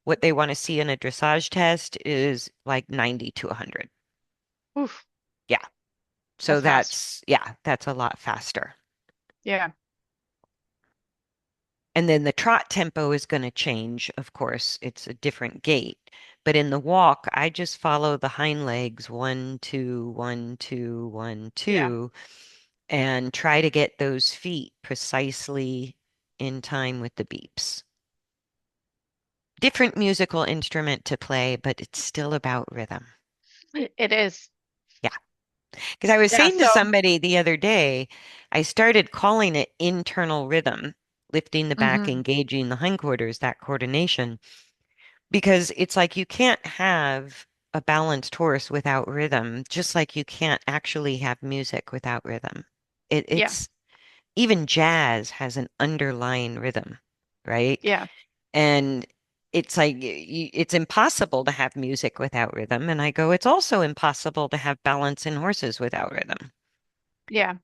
[SPEAKER 1] what they want to see in a dressage test is like 90 to 100.
[SPEAKER 2] Oof.
[SPEAKER 1] Yeah. So
[SPEAKER 2] That's fast.
[SPEAKER 1] that's a lot faster.
[SPEAKER 2] Yeah.
[SPEAKER 1] And then the trot tempo is going to change, of course. It's a different gait. But in the walk, I just follow the hind legs 1, 2, 1, 2, 1,
[SPEAKER 2] Yeah.
[SPEAKER 1] 2, and try to get those feet precisely in time with the beeps. Different musical instrument to play, but it's still about rhythm.
[SPEAKER 2] It is.
[SPEAKER 1] Yeah. Because I was
[SPEAKER 2] Yeah.
[SPEAKER 1] saying to
[SPEAKER 2] So,
[SPEAKER 1] somebody the other day, I started calling it internal rhythm, lifting the back,
[SPEAKER 2] hmm,
[SPEAKER 1] engaging the hindquarters, that coordination. Because it's like you can't have a balanced horse without rhythm, just like you can't actually have music without rhythm.
[SPEAKER 2] yeah.
[SPEAKER 1] It's even jazz has an underlying rhythm, right?
[SPEAKER 2] Yeah.
[SPEAKER 1] And it's like it's impossible to have music without rhythm. And I go, it's also impossible to have balance in horses without rhythm.
[SPEAKER 2] Yeah.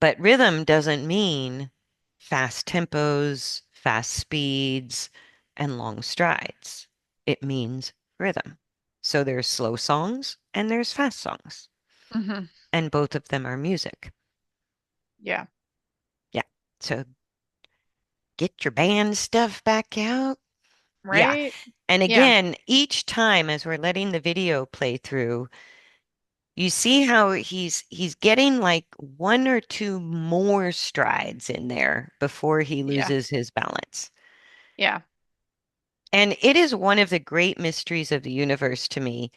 [SPEAKER 1] But rhythm doesn't mean fast tempos, fast speeds, and long strides. It means rhythm. So there's slow songs and there's fast songs,
[SPEAKER 2] Hmm.
[SPEAKER 1] and both of them are music.
[SPEAKER 2] Yeah.
[SPEAKER 1] Yeah. So get your band stuff back out. Yeah.
[SPEAKER 2] Right.
[SPEAKER 1] And
[SPEAKER 2] Yeah.
[SPEAKER 1] again, each time as we're letting the video play through, you see how he's getting like one or two more strides in there before he
[SPEAKER 2] Yeah.
[SPEAKER 1] loses his balance.
[SPEAKER 2] Yeah.
[SPEAKER 1] And it is one of the great mysteries of the universe to me,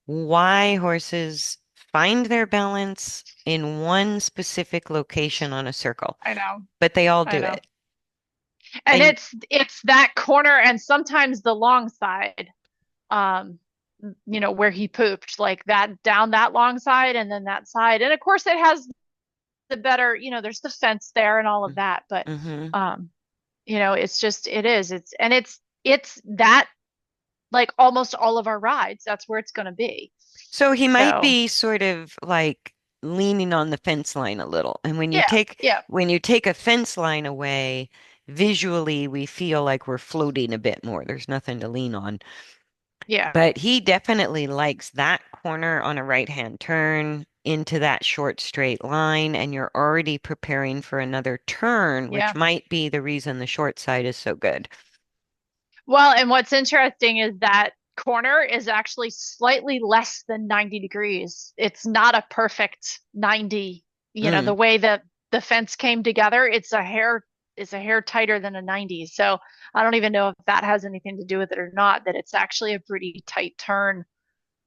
[SPEAKER 1] why horses find their balance in one specific location on a circle,
[SPEAKER 2] I know.
[SPEAKER 1] but they all
[SPEAKER 2] I
[SPEAKER 1] do
[SPEAKER 2] know.
[SPEAKER 1] it.
[SPEAKER 2] And
[SPEAKER 1] And
[SPEAKER 2] it's that corner and sometimes the long side, um, where he pooped, like that down that long side and then that side. And of course it has the better, there's the fence there and all of that, but
[SPEAKER 1] hmm
[SPEAKER 2] um, it's just it is. It's that like almost all of our rides, that's where it's gonna be.
[SPEAKER 1] So he might
[SPEAKER 2] So
[SPEAKER 1] be sort of like leaning on the fence line a little. And
[SPEAKER 2] yeah, yeah,
[SPEAKER 1] when you take a fence line away, visually we feel like we're floating a bit more. There's nothing to lean on.
[SPEAKER 2] yeah,
[SPEAKER 1] But he definitely likes that corner on a right-hand turn into that short straight line, and you're already preparing for another turn, which
[SPEAKER 2] yeah.
[SPEAKER 1] might be the reason the short side is so good.
[SPEAKER 2] Well, and what's interesting is that corner is actually slightly less than 90 degrees. It's not a perfect 90.
[SPEAKER 1] Mm,
[SPEAKER 2] The way that the fence came together, it's a hair tighter than a 90. So I don't even know if that has anything to do with it or not, that it's actually a pretty tight turn,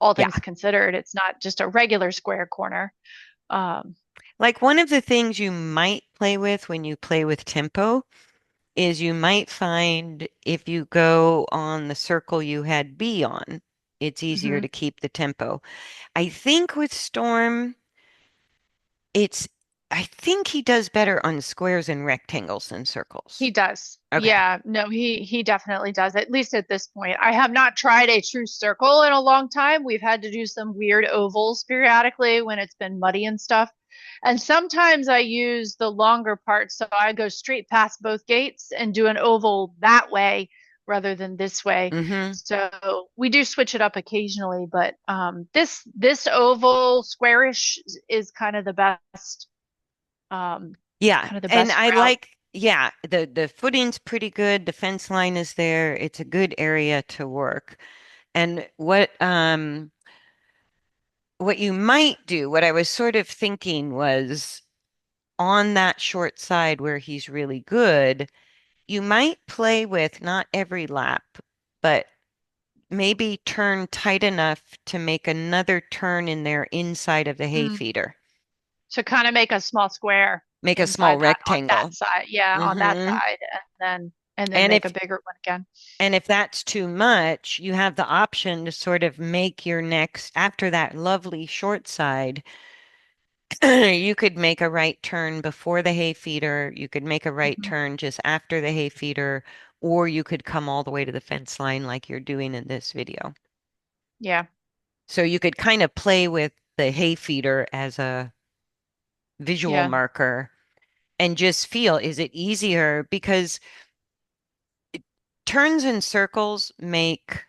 [SPEAKER 2] all
[SPEAKER 1] yeah.
[SPEAKER 2] things considered. It's not just a regular square corner. Um,
[SPEAKER 1] Like one of the things you might play with when you play with tempo is you might find if you go on the circle you had B on, it's easier
[SPEAKER 2] mhm.
[SPEAKER 1] to keep the tempo. I think with Storm, it's, I think he does better on squares and rectangles than
[SPEAKER 2] He
[SPEAKER 1] circles.
[SPEAKER 2] does.
[SPEAKER 1] Okay.
[SPEAKER 2] Yeah, no, he definitely does, at least at this point. I have not tried a true circle in a long time. We've had to do some weird ovals periodically when it's been muddy and stuff. And sometimes I use the longer part, so I go straight past both gates and do an oval that way rather than this way.
[SPEAKER 1] Mm-hmm.
[SPEAKER 2] So we do switch it up occasionally, but this oval squarish is um,
[SPEAKER 1] Yeah.
[SPEAKER 2] kind of the
[SPEAKER 1] And
[SPEAKER 2] best
[SPEAKER 1] I
[SPEAKER 2] route.
[SPEAKER 1] like, yeah, the footing's pretty good. The fence line is there. It's a good area to work. And what you might do, what I was sort of thinking was on that short side where he's really good, you might play with not every lap, but maybe turn tight enough to make another turn in there inside of the hay
[SPEAKER 2] Mm.
[SPEAKER 1] feeder.
[SPEAKER 2] To kind of make a small square
[SPEAKER 1] Make a small
[SPEAKER 2] inside that on that
[SPEAKER 1] rectangle.
[SPEAKER 2] side. Yeah, on that
[SPEAKER 1] Hmm.
[SPEAKER 2] side, and then
[SPEAKER 1] And
[SPEAKER 2] make
[SPEAKER 1] if
[SPEAKER 2] a bigger one again.
[SPEAKER 1] and if that's too much, you have the option to sort of make your next after that lovely short side. You could make a right turn before the hay feeder. You could make a right
[SPEAKER 2] Hmm.
[SPEAKER 1] turn just after the hay feeder, or you could come all the way to the fence line like you're doing in this video.
[SPEAKER 2] Yeah,
[SPEAKER 1] So you could kind of play with the hay feeder as a visual
[SPEAKER 2] yeah,
[SPEAKER 1] marker and just feel, is it easier? Because turns and circles make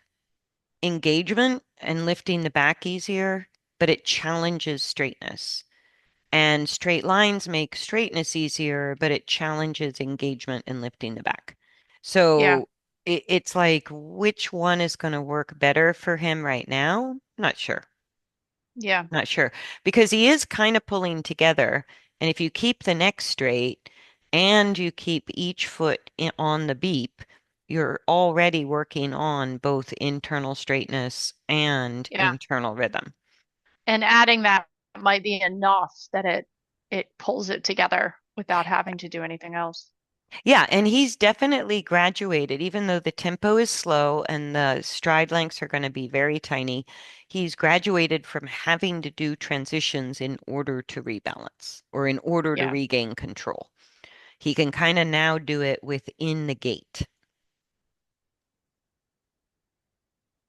[SPEAKER 1] engagement and lifting the back easier, but it challenges straightness. And straight lines make straightness easier, but it challenges engagement and lifting the back.
[SPEAKER 2] yeah,
[SPEAKER 1] So it's like, which one is going to work better for him right now? Not sure.
[SPEAKER 2] yeah,
[SPEAKER 1] Not sure. Because he is kind of pulling together. And if you keep the neck straight and you keep each foot on the beep, you're already working on both internal straightness and
[SPEAKER 2] yeah.
[SPEAKER 1] internal rhythm.
[SPEAKER 2] And adding that might be enough that it pulls it together without having to do anything else.
[SPEAKER 1] Yeah, and he's definitely graduated, even though the tempo is slow and the stride lengths are going to be very tiny. He's graduated from having to do transitions in order to rebalance or in order to
[SPEAKER 2] Yeah,
[SPEAKER 1] regain control. He can kind of now do it within the gate.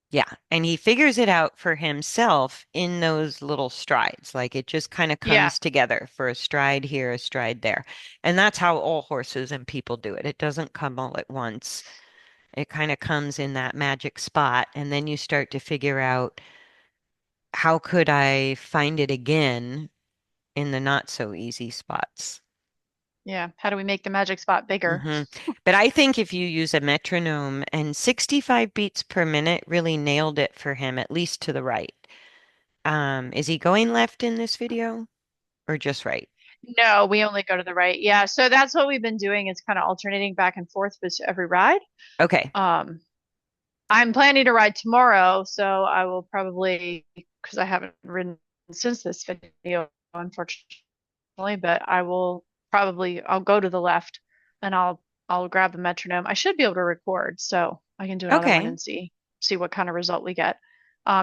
[SPEAKER 1] Yeah, and he figures it out for himself in those little strides. Like it just kind of
[SPEAKER 2] yeah,
[SPEAKER 1] comes together for a stride here, a stride there. And that's how all horses and people do it. It doesn't come all at once. It kind of comes in that magic spot, and then you start to figure out how could I find it again in the not so easy spots.
[SPEAKER 2] yeah. How do we make the magic spot bigger?
[SPEAKER 1] Hmm. But I think if you use a metronome and 65 beats per minute really nailed it for him, at least to the right. Is he going left in this video or just right?
[SPEAKER 2] No, we only go to the right. Yeah, so that's what we've been doing is kind of alternating back and forth with every ride.
[SPEAKER 1] Okay.
[SPEAKER 2] Um, I'm planning to ride tomorrow, so I will probably, because I haven't ridden since this video, unfortunately, but I'll go to the left and I'll grab the metronome. I should be able to record, so I can do another one
[SPEAKER 1] Okay.
[SPEAKER 2] and see what kind of result we get.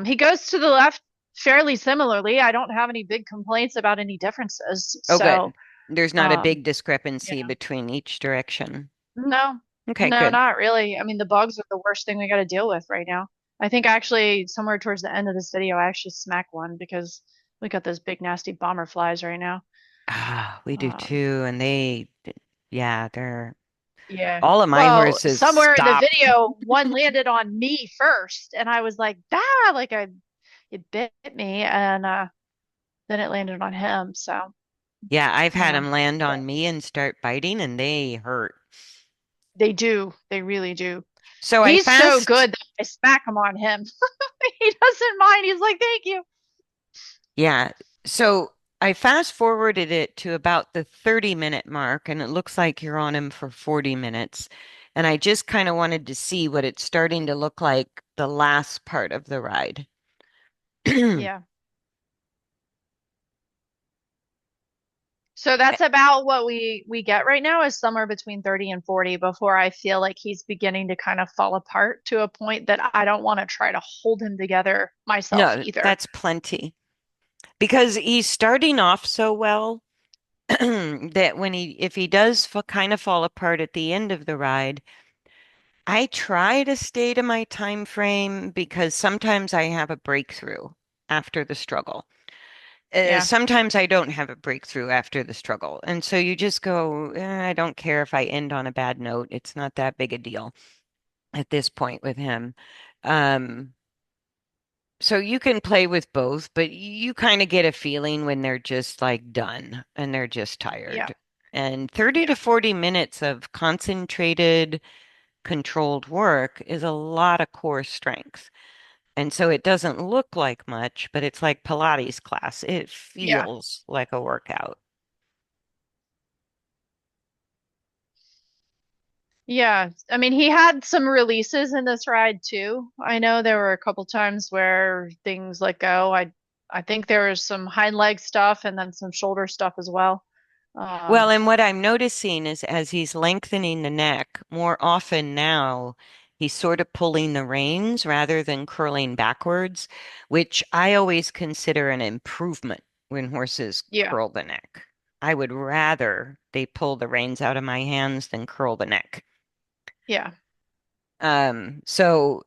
[SPEAKER 2] He goes to the left fairly similarly. I don't have any big complaints about any differences.
[SPEAKER 1] Oh,
[SPEAKER 2] So,
[SPEAKER 1] good. There's not a
[SPEAKER 2] um,
[SPEAKER 1] big discrepancy
[SPEAKER 2] yeah.
[SPEAKER 1] between each direction.
[SPEAKER 2] No,
[SPEAKER 1] Okay,
[SPEAKER 2] no,
[SPEAKER 1] good.
[SPEAKER 2] not really. I mean, the bugs are the worst thing we got to deal with right now. I think actually somewhere towards the end of this video, I actually smack one because we got those big nasty bomber flies right now.
[SPEAKER 1] Ah, we do
[SPEAKER 2] Um,
[SPEAKER 1] too. And yeah, they're
[SPEAKER 2] yeah.
[SPEAKER 1] all of my
[SPEAKER 2] Well,
[SPEAKER 1] horses
[SPEAKER 2] somewhere in the
[SPEAKER 1] stop.
[SPEAKER 2] video, one landed on me first, and I was like, "Ah!" Like it bit me, and then it landed on him. So,
[SPEAKER 1] Yeah, I've
[SPEAKER 2] you
[SPEAKER 1] had
[SPEAKER 2] know,
[SPEAKER 1] them land
[SPEAKER 2] but
[SPEAKER 1] on me and start biting, and they hurt.
[SPEAKER 2] they do. They really do.
[SPEAKER 1] So I
[SPEAKER 2] He's so
[SPEAKER 1] fast.
[SPEAKER 2] good. I smack him on him. He doesn't mind. He's like, thank you.
[SPEAKER 1] Yeah. So I fast forwarded it to about the 30-minute mark, and it looks like you're on him for 40 minutes. And I just kind of wanted to see what it's starting to look like the last part of the ride.
[SPEAKER 2] Yeah. So that's about what we get right now is somewhere between 30 and 40 before I feel like he's beginning to kind of fall apart to a point that I don't want to try to hold him together myself
[SPEAKER 1] No,
[SPEAKER 2] either.
[SPEAKER 1] that's plenty because he's starting off so well that if he does kind of fall apart at the end of the ride, I try to stay to my time frame because sometimes I have a breakthrough after the struggle.
[SPEAKER 2] Yeah.
[SPEAKER 1] Sometimes I don't have a breakthrough after the struggle. And so you just go, I don't care if I end on a bad note. It's not that big a deal at this point with him. Um, so you can play with both, but you kind of get a feeling when they're just like done and they're just
[SPEAKER 2] Yeah.
[SPEAKER 1] tired. And 30 to
[SPEAKER 2] Yeah.
[SPEAKER 1] 40 minutes of concentrated, controlled work is a lot of core strength. And so it doesn't look like much, but it's like Pilates class. It
[SPEAKER 2] Yeah.
[SPEAKER 1] feels like a workout.
[SPEAKER 2] Yeah. I mean, he had some releases in this ride too. I know there were a couple times where things let go. I think there was some hind leg stuff and then some shoulder stuff as well.
[SPEAKER 1] Well,
[SPEAKER 2] Um,
[SPEAKER 1] and what I'm noticing is as he's lengthening the neck, more often now, he's sort of pulling the reins rather than curling backwards, which I always consider an improvement when horses
[SPEAKER 2] yeah.
[SPEAKER 1] curl the neck. I would rather they pull the reins out of my hands than curl the neck.
[SPEAKER 2] Yeah.
[SPEAKER 1] So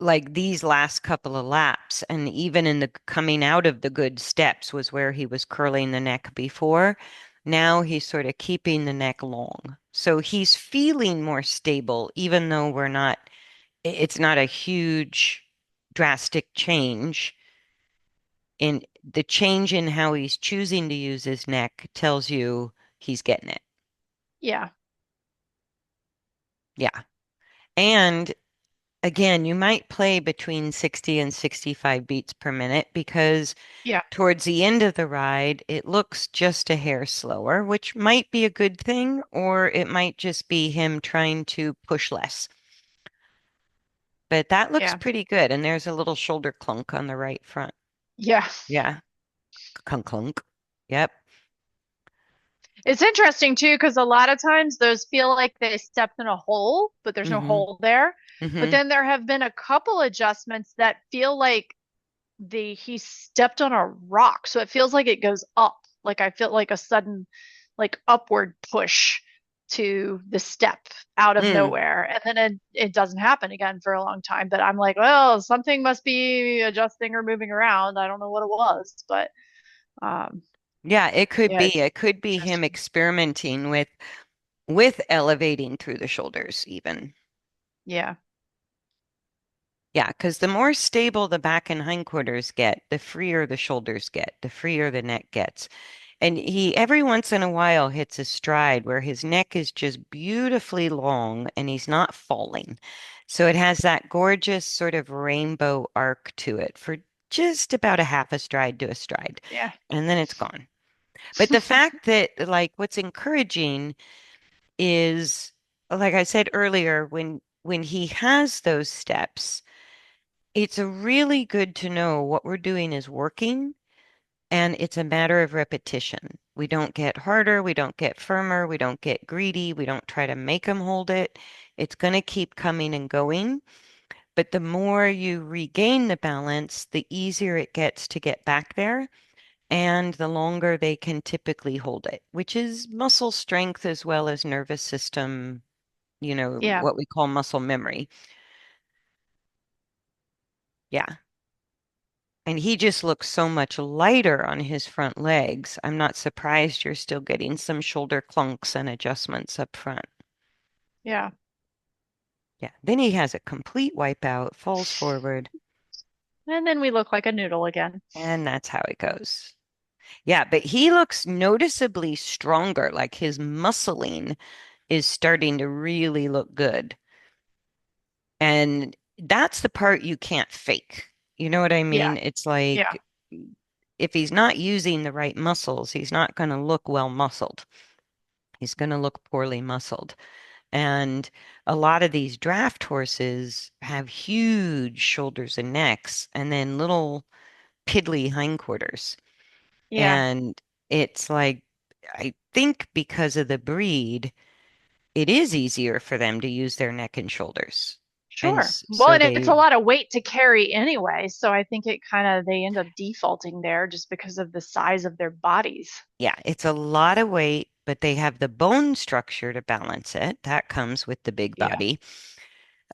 [SPEAKER 1] like these last couple of laps, and even in the coming out of the good steps was where he was curling the neck before. Now he's sort of keeping the neck long. So he's feeling more stable, even though it's not a huge, drastic change. In the change in how he's choosing to use his neck tells you he's getting it.
[SPEAKER 2] Yeah.
[SPEAKER 1] Yeah. And again, you might play between 60 and 65 beats per minute because
[SPEAKER 2] Yeah.
[SPEAKER 1] towards the end of the ride, it looks just a hair slower, which might be a good thing, or it might just be him trying to push less. But that looks
[SPEAKER 2] Yeah.
[SPEAKER 1] pretty good. And there's a little shoulder clunk on the right front.
[SPEAKER 2] Yeah.
[SPEAKER 1] Yeah. Clunk, clunk. Yep.
[SPEAKER 2] It's interesting too, because a lot of times those feel like they stepped in a hole, but there's no
[SPEAKER 1] Mm-hmm.
[SPEAKER 2] hole there. But
[SPEAKER 1] Mm-hmm.
[SPEAKER 2] then there have been a couple adjustments that feel like he stepped on a rock. So it feels like it goes up. Like I feel like a sudden like upward push to the step out of
[SPEAKER 1] Mm.
[SPEAKER 2] nowhere. And then it doesn't happen again for a long time. But I'm like, well, something must be adjusting or moving around. I don't know what it was, but um
[SPEAKER 1] Yeah, it could
[SPEAKER 2] yeah,
[SPEAKER 1] be.
[SPEAKER 2] it's
[SPEAKER 1] It could be him
[SPEAKER 2] interesting.
[SPEAKER 1] experimenting with elevating through the shoulders even.
[SPEAKER 2] Yeah.
[SPEAKER 1] Yeah, because the more stable the back and hindquarters get, the freer the shoulders get, the freer the neck gets. And he every once in a while hits a stride where his neck is just beautifully long and he's not falling. So it has that gorgeous sort of rainbow arc to it for just about a half a stride to a stride.
[SPEAKER 2] Yeah.
[SPEAKER 1] And then it's gone. But the fact that, like, what's encouraging is, like I said earlier, when he has those steps, it's a really good to know what we're doing is working, and it's a matter of repetition. We don't get harder, we don't get firmer, we don't get greedy, we don't try to make them hold it. It's going to keep coming and going. But the more you regain the balance, the easier it gets to get back there, and the longer they can typically hold it, which is muscle strength as well as nervous system,
[SPEAKER 2] Yeah.
[SPEAKER 1] what we call muscle memory. Yeah. And he just looks so much lighter on his front legs. I'm not surprised you're still getting some shoulder clunks and adjustments up front.
[SPEAKER 2] Yeah.
[SPEAKER 1] Yeah. Then he has a complete wipeout, falls forward,
[SPEAKER 2] And then we look like a noodle again.
[SPEAKER 1] and that's how it goes. Yeah, but he looks noticeably stronger, like his muscling is starting to really look good. And that's the part you can't fake. You know what I
[SPEAKER 2] Yeah.
[SPEAKER 1] mean? It's
[SPEAKER 2] Yeah.
[SPEAKER 1] like if he's not using the right muscles, he's not going to look well muscled. He's going to look poorly muscled. And a lot of these draft horses have huge shoulders and necks and then little piddly hindquarters.
[SPEAKER 2] Yeah.
[SPEAKER 1] And it's like, I think because of the breed, it is easier for them to use their neck and shoulders. And
[SPEAKER 2] Sure. Well,
[SPEAKER 1] so
[SPEAKER 2] and it's
[SPEAKER 1] they,
[SPEAKER 2] a lot of weight to carry anyway, so I think it kind of they end up defaulting there just because of the size of their bodies.
[SPEAKER 1] yeah, it's a lot of weight, but they have the bone structure to balance it. That comes with the big
[SPEAKER 2] Yeah.
[SPEAKER 1] body.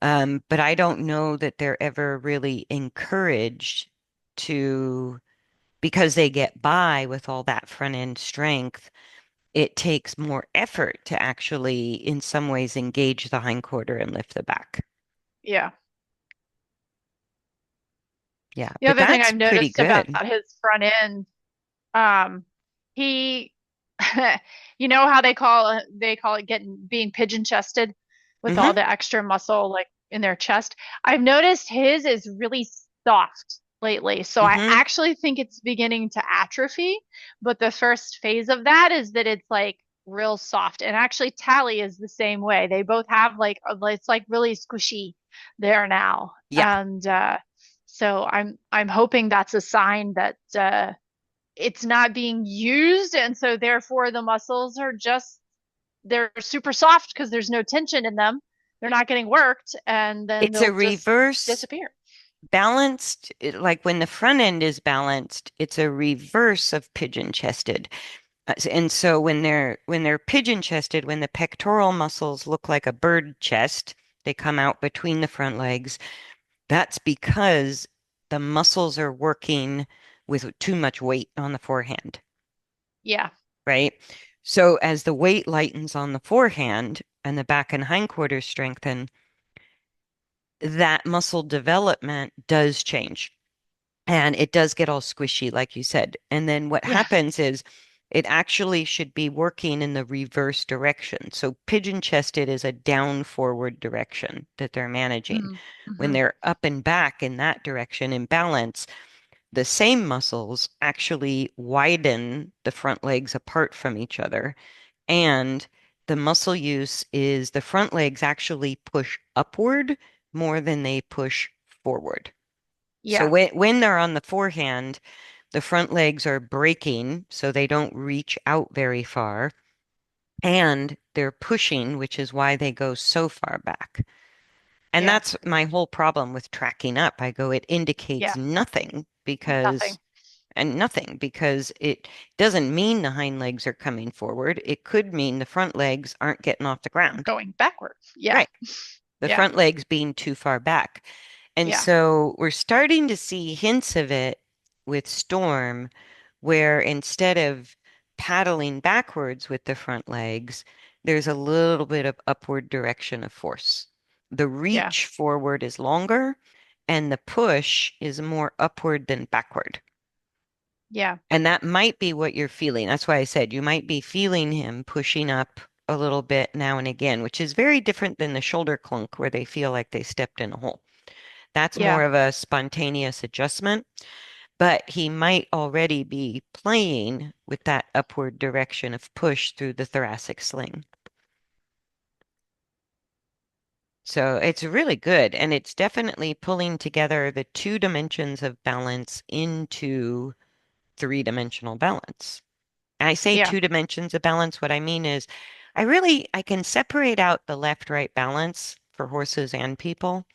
[SPEAKER 1] But I don't know that they're ever really encouraged to, because they get by with all that front end strength. It takes more effort to actually, in some ways, engage the hindquarter and lift the back.
[SPEAKER 2] Yeah.
[SPEAKER 1] Yeah,
[SPEAKER 2] The
[SPEAKER 1] but
[SPEAKER 2] other thing
[SPEAKER 1] that's
[SPEAKER 2] I've
[SPEAKER 1] pretty
[SPEAKER 2] noticed about
[SPEAKER 1] good.
[SPEAKER 2] his front end, he, you know how they call it getting being pigeon chested with
[SPEAKER 1] Hmm.
[SPEAKER 2] all the extra muscle like in their chest. I've noticed his is really soft lately, so I
[SPEAKER 1] Hmm.
[SPEAKER 2] actually think it's beginning to atrophy. But the first phase of that is that it's like real soft, and actually Tally is the same way. They both have like it's like really squishy there now,
[SPEAKER 1] Yeah,
[SPEAKER 2] and so I'm hoping that's a sign that it's not being used, and so therefore the muscles are just they're super soft because there's no tension in them. They're not getting worked, and then
[SPEAKER 1] it's a
[SPEAKER 2] they'll just
[SPEAKER 1] reverse
[SPEAKER 2] disappear.
[SPEAKER 1] balanced, like when the front end is balanced, it's a reverse of pigeon chested. And so when they're pigeon chested, when the pectoral muscles look like a bird chest, they come out between the front legs. That's because the muscles are working with too much weight on the forehand,
[SPEAKER 2] Yeah,
[SPEAKER 1] right? So as the weight lightens on the forehand and the back and hindquarters strengthen, that muscle development does change. And it does get all squishy, like you said. And then what
[SPEAKER 2] yeah.
[SPEAKER 1] happens is it actually should be working in the reverse direction. So pigeon chested is a down forward direction that they're managing. When
[SPEAKER 2] Mm-hmm.
[SPEAKER 1] they're up and back in that direction in balance, the same muscles actually widen the front legs apart from each other. And the muscle use is the front legs actually push upward more than they push forward. So
[SPEAKER 2] Yeah,
[SPEAKER 1] when they're on the forehand, the front legs are breaking, so they don't reach out very far, and they're pushing, which is why they go so far back. And
[SPEAKER 2] yeah,
[SPEAKER 1] that's my whole problem with tracking up. I go, it indicates
[SPEAKER 2] yeah.
[SPEAKER 1] nothing
[SPEAKER 2] Nothing.
[SPEAKER 1] because it doesn't mean the hind legs are coming forward. It could mean the front legs aren't getting off the
[SPEAKER 2] We're
[SPEAKER 1] ground.
[SPEAKER 2] going backwards. Yeah,
[SPEAKER 1] Right. The
[SPEAKER 2] yeah,
[SPEAKER 1] front legs being too far back. And
[SPEAKER 2] yeah,
[SPEAKER 1] so we're starting to see hints of it with Storm, where instead of paddling backwards with the front legs, there's a little bit of upward direction of force. The
[SPEAKER 2] yeah,
[SPEAKER 1] reach forward is longer, and the push is more upward than backward.
[SPEAKER 2] yeah,
[SPEAKER 1] And that might be what you're feeling. That's why I said you might be feeling him pushing up a little bit now and again, which is very different than the shoulder clunk where they feel like they stepped in a hole. That's
[SPEAKER 2] yeah,
[SPEAKER 1] more of a spontaneous adjustment, but he might already be playing with that upward direction of push through the thoracic sling. So it's really good, and it's definitely pulling together the two dimensions of balance into three-dimensional balance. I say
[SPEAKER 2] yeah,
[SPEAKER 1] two dimensions of balance. What I mean is I can separate out the left-right balance for horses and people,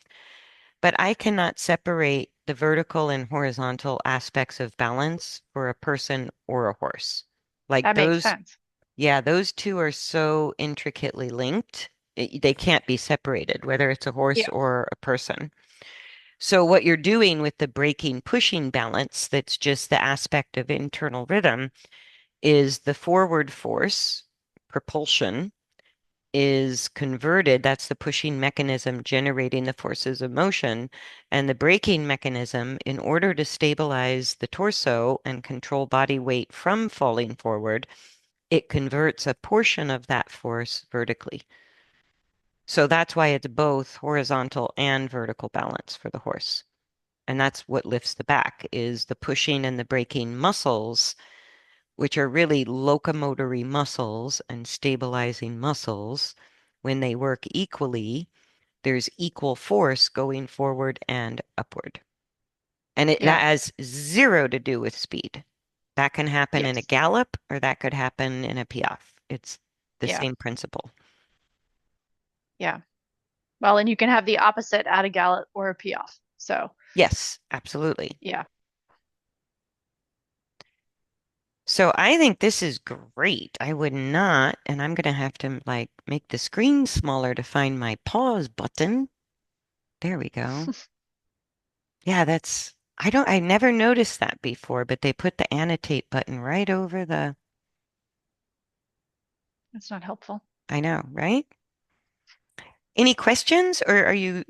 [SPEAKER 1] but I cannot separate the vertical and horizontal aspects of balance for a person or a horse. Like
[SPEAKER 2] that makes
[SPEAKER 1] those,
[SPEAKER 2] sense.
[SPEAKER 1] yeah, those two are so intricately linked. They can't be separated, whether it's a horse
[SPEAKER 2] Yeah,
[SPEAKER 1] or a person. So what you're doing with the braking pushing balance, that's just the aspect of internal rhythm, is the forward force, propulsion, is converted. That's the pushing mechanism generating the forces of motion. And the braking mechanism, in order to stabilize the torso and control body weight from falling forward, it converts a portion of that force vertically. So that's why it's both horizontal and vertical balance for the horse. And that's what lifts the back is the pushing and the braking muscles, which are really locomotory muscles and stabilizing muscles. When they work equally, there's equal force going forward and upward. And that
[SPEAKER 2] Yeah.
[SPEAKER 1] has zero to do with speed. That can happen in a
[SPEAKER 2] Yes.
[SPEAKER 1] gallop or that could happen in a piaffe. It's the
[SPEAKER 2] Yeah.
[SPEAKER 1] same principle.
[SPEAKER 2] Yeah. Well, and you can have the opposite at a gallop or a piaffe. So,
[SPEAKER 1] Yes, absolutely.
[SPEAKER 2] yeah.
[SPEAKER 1] So I think this is great. I would not, and I'm gonna have to like make the screen smaller to find my pause button. There we go. Yeah, I never noticed that before, but they put the annotate button right over the,
[SPEAKER 2] That's not helpful.
[SPEAKER 1] I know, right? Any questions or are you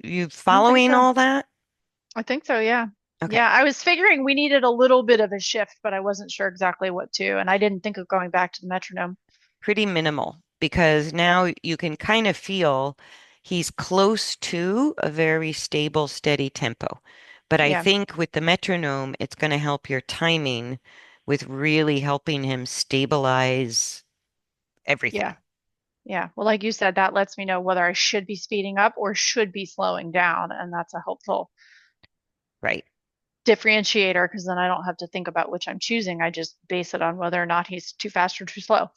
[SPEAKER 2] I don't think
[SPEAKER 1] following
[SPEAKER 2] so.
[SPEAKER 1] all that?
[SPEAKER 2] I think so, yeah.
[SPEAKER 1] Okay.
[SPEAKER 2] Yeah, I was figuring we needed a little bit of a shift, but I wasn't sure exactly what to, and I didn't think of going back to the metronome.
[SPEAKER 1] Pretty minimal because
[SPEAKER 2] Yeah.
[SPEAKER 1] now you can kind of feel he's close to a very stable, steady tempo. But I
[SPEAKER 2] Yeah.
[SPEAKER 1] think with the metronome, it's going to help your timing with really helping him stabilize
[SPEAKER 2] Yeah.
[SPEAKER 1] everything.
[SPEAKER 2] Yeah. Well, like you said, that lets me know whether I should be speeding up or should be slowing down, and that's a helpful
[SPEAKER 1] Right.
[SPEAKER 2] differentiator because then I don't have to think about which I'm choosing. I just base it on whether or not he's too fast or too slow.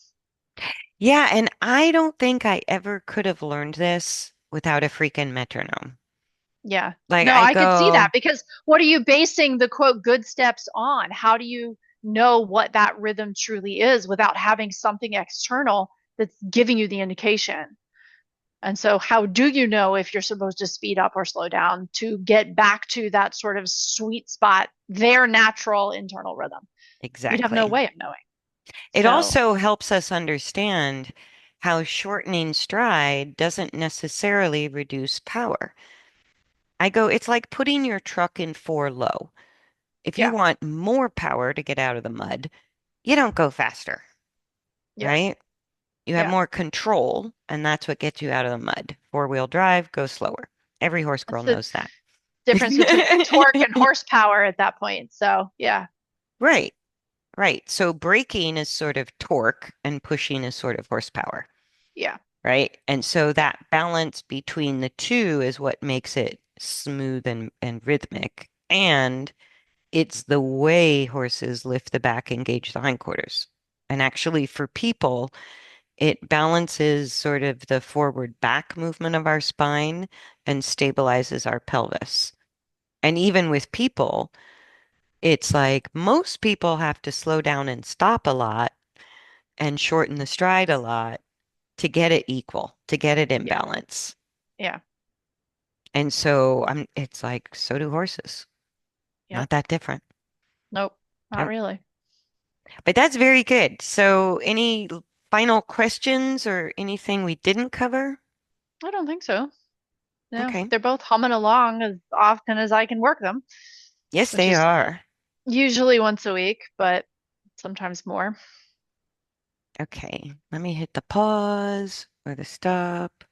[SPEAKER 1] Yeah, and I don't think I ever could have learned this without a freaking metronome.
[SPEAKER 2] Yeah.
[SPEAKER 1] Like
[SPEAKER 2] No,
[SPEAKER 1] I
[SPEAKER 2] I could see that
[SPEAKER 1] go,
[SPEAKER 2] because what are you basing the quote good steps on? How do you know what that rhythm truly is without having something external that's giving you the indication? And so, how do you know if you're supposed to speed up or slow down to get back to that sort of sweet spot, their natural internal rhythm? You'd have no
[SPEAKER 1] exactly.
[SPEAKER 2] way of knowing.
[SPEAKER 1] It
[SPEAKER 2] So,
[SPEAKER 1] also helps us understand how shortening stride doesn't necessarily reduce power. I go, it's like putting your truck in four low. If you
[SPEAKER 2] yeah,
[SPEAKER 1] want more power to get out of the mud, you don't go faster,
[SPEAKER 2] yes,
[SPEAKER 1] right? You have
[SPEAKER 2] yeah.
[SPEAKER 1] more control, and that's what gets you out of the mud. Four-wheel drive, go slower. Every horse
[SPEAKER 2] That's
[SPEAKER 1] girl
[SPEAKER 2] the
[SPEAKER 1] knows that.
[SPEAKER 2] difference between torque and horsepower at that point. So, yeah,
[SPEAKER 1] Right, right. So braking is sort of torque and pushing is sort of horsepower.
[SPEAKER 2] yeah,
[SPEAKER 1] Right? And so
[SPEAKER 2] yeah,
[SPEAKER 1] that balance between the two is what makes it smooth and rhythmic. And it's the way horses lift the back, engage the hindquarters. And actually, for people, it balances sort of the forward back movement of our spine and stabilizes our pelvis. And even with people, it's like most people have to slow down and stop a lot and shorten the stride a lot to get it equal, to get it in
[SPEAKER 2] yeah,
[SPEAKER 1] balance.
[SPEAKER 2] yeah.
[SPEAKER 1] And so it's like, so do horses.
[SPEAKER 2] Yep.
[SPEAKER 1] Not that different.
[SPEAKER 2] Nope, not
[SPEAKER 1] Yep.
[SPEAKER 2] really.
[SPEAKER 1] But that's very good. So any final questions or anything we didn't cover?
[SPEAKER 2] I don't think so. No,
[SPEAKER 1] Okay.
[SPEAKER 2] they're both humming along as often as I can work them,
[SPEAKER 1] Yes,
[SPEAKER 2] which
[SPEAKER 1] they
[SPEAKER 2] is
[SPEAKER 1] are.
[SPEAKER 2] usually once a week, but sometimes more.
[SPEAKER 1] Okay. Let me hit the pause or the stop.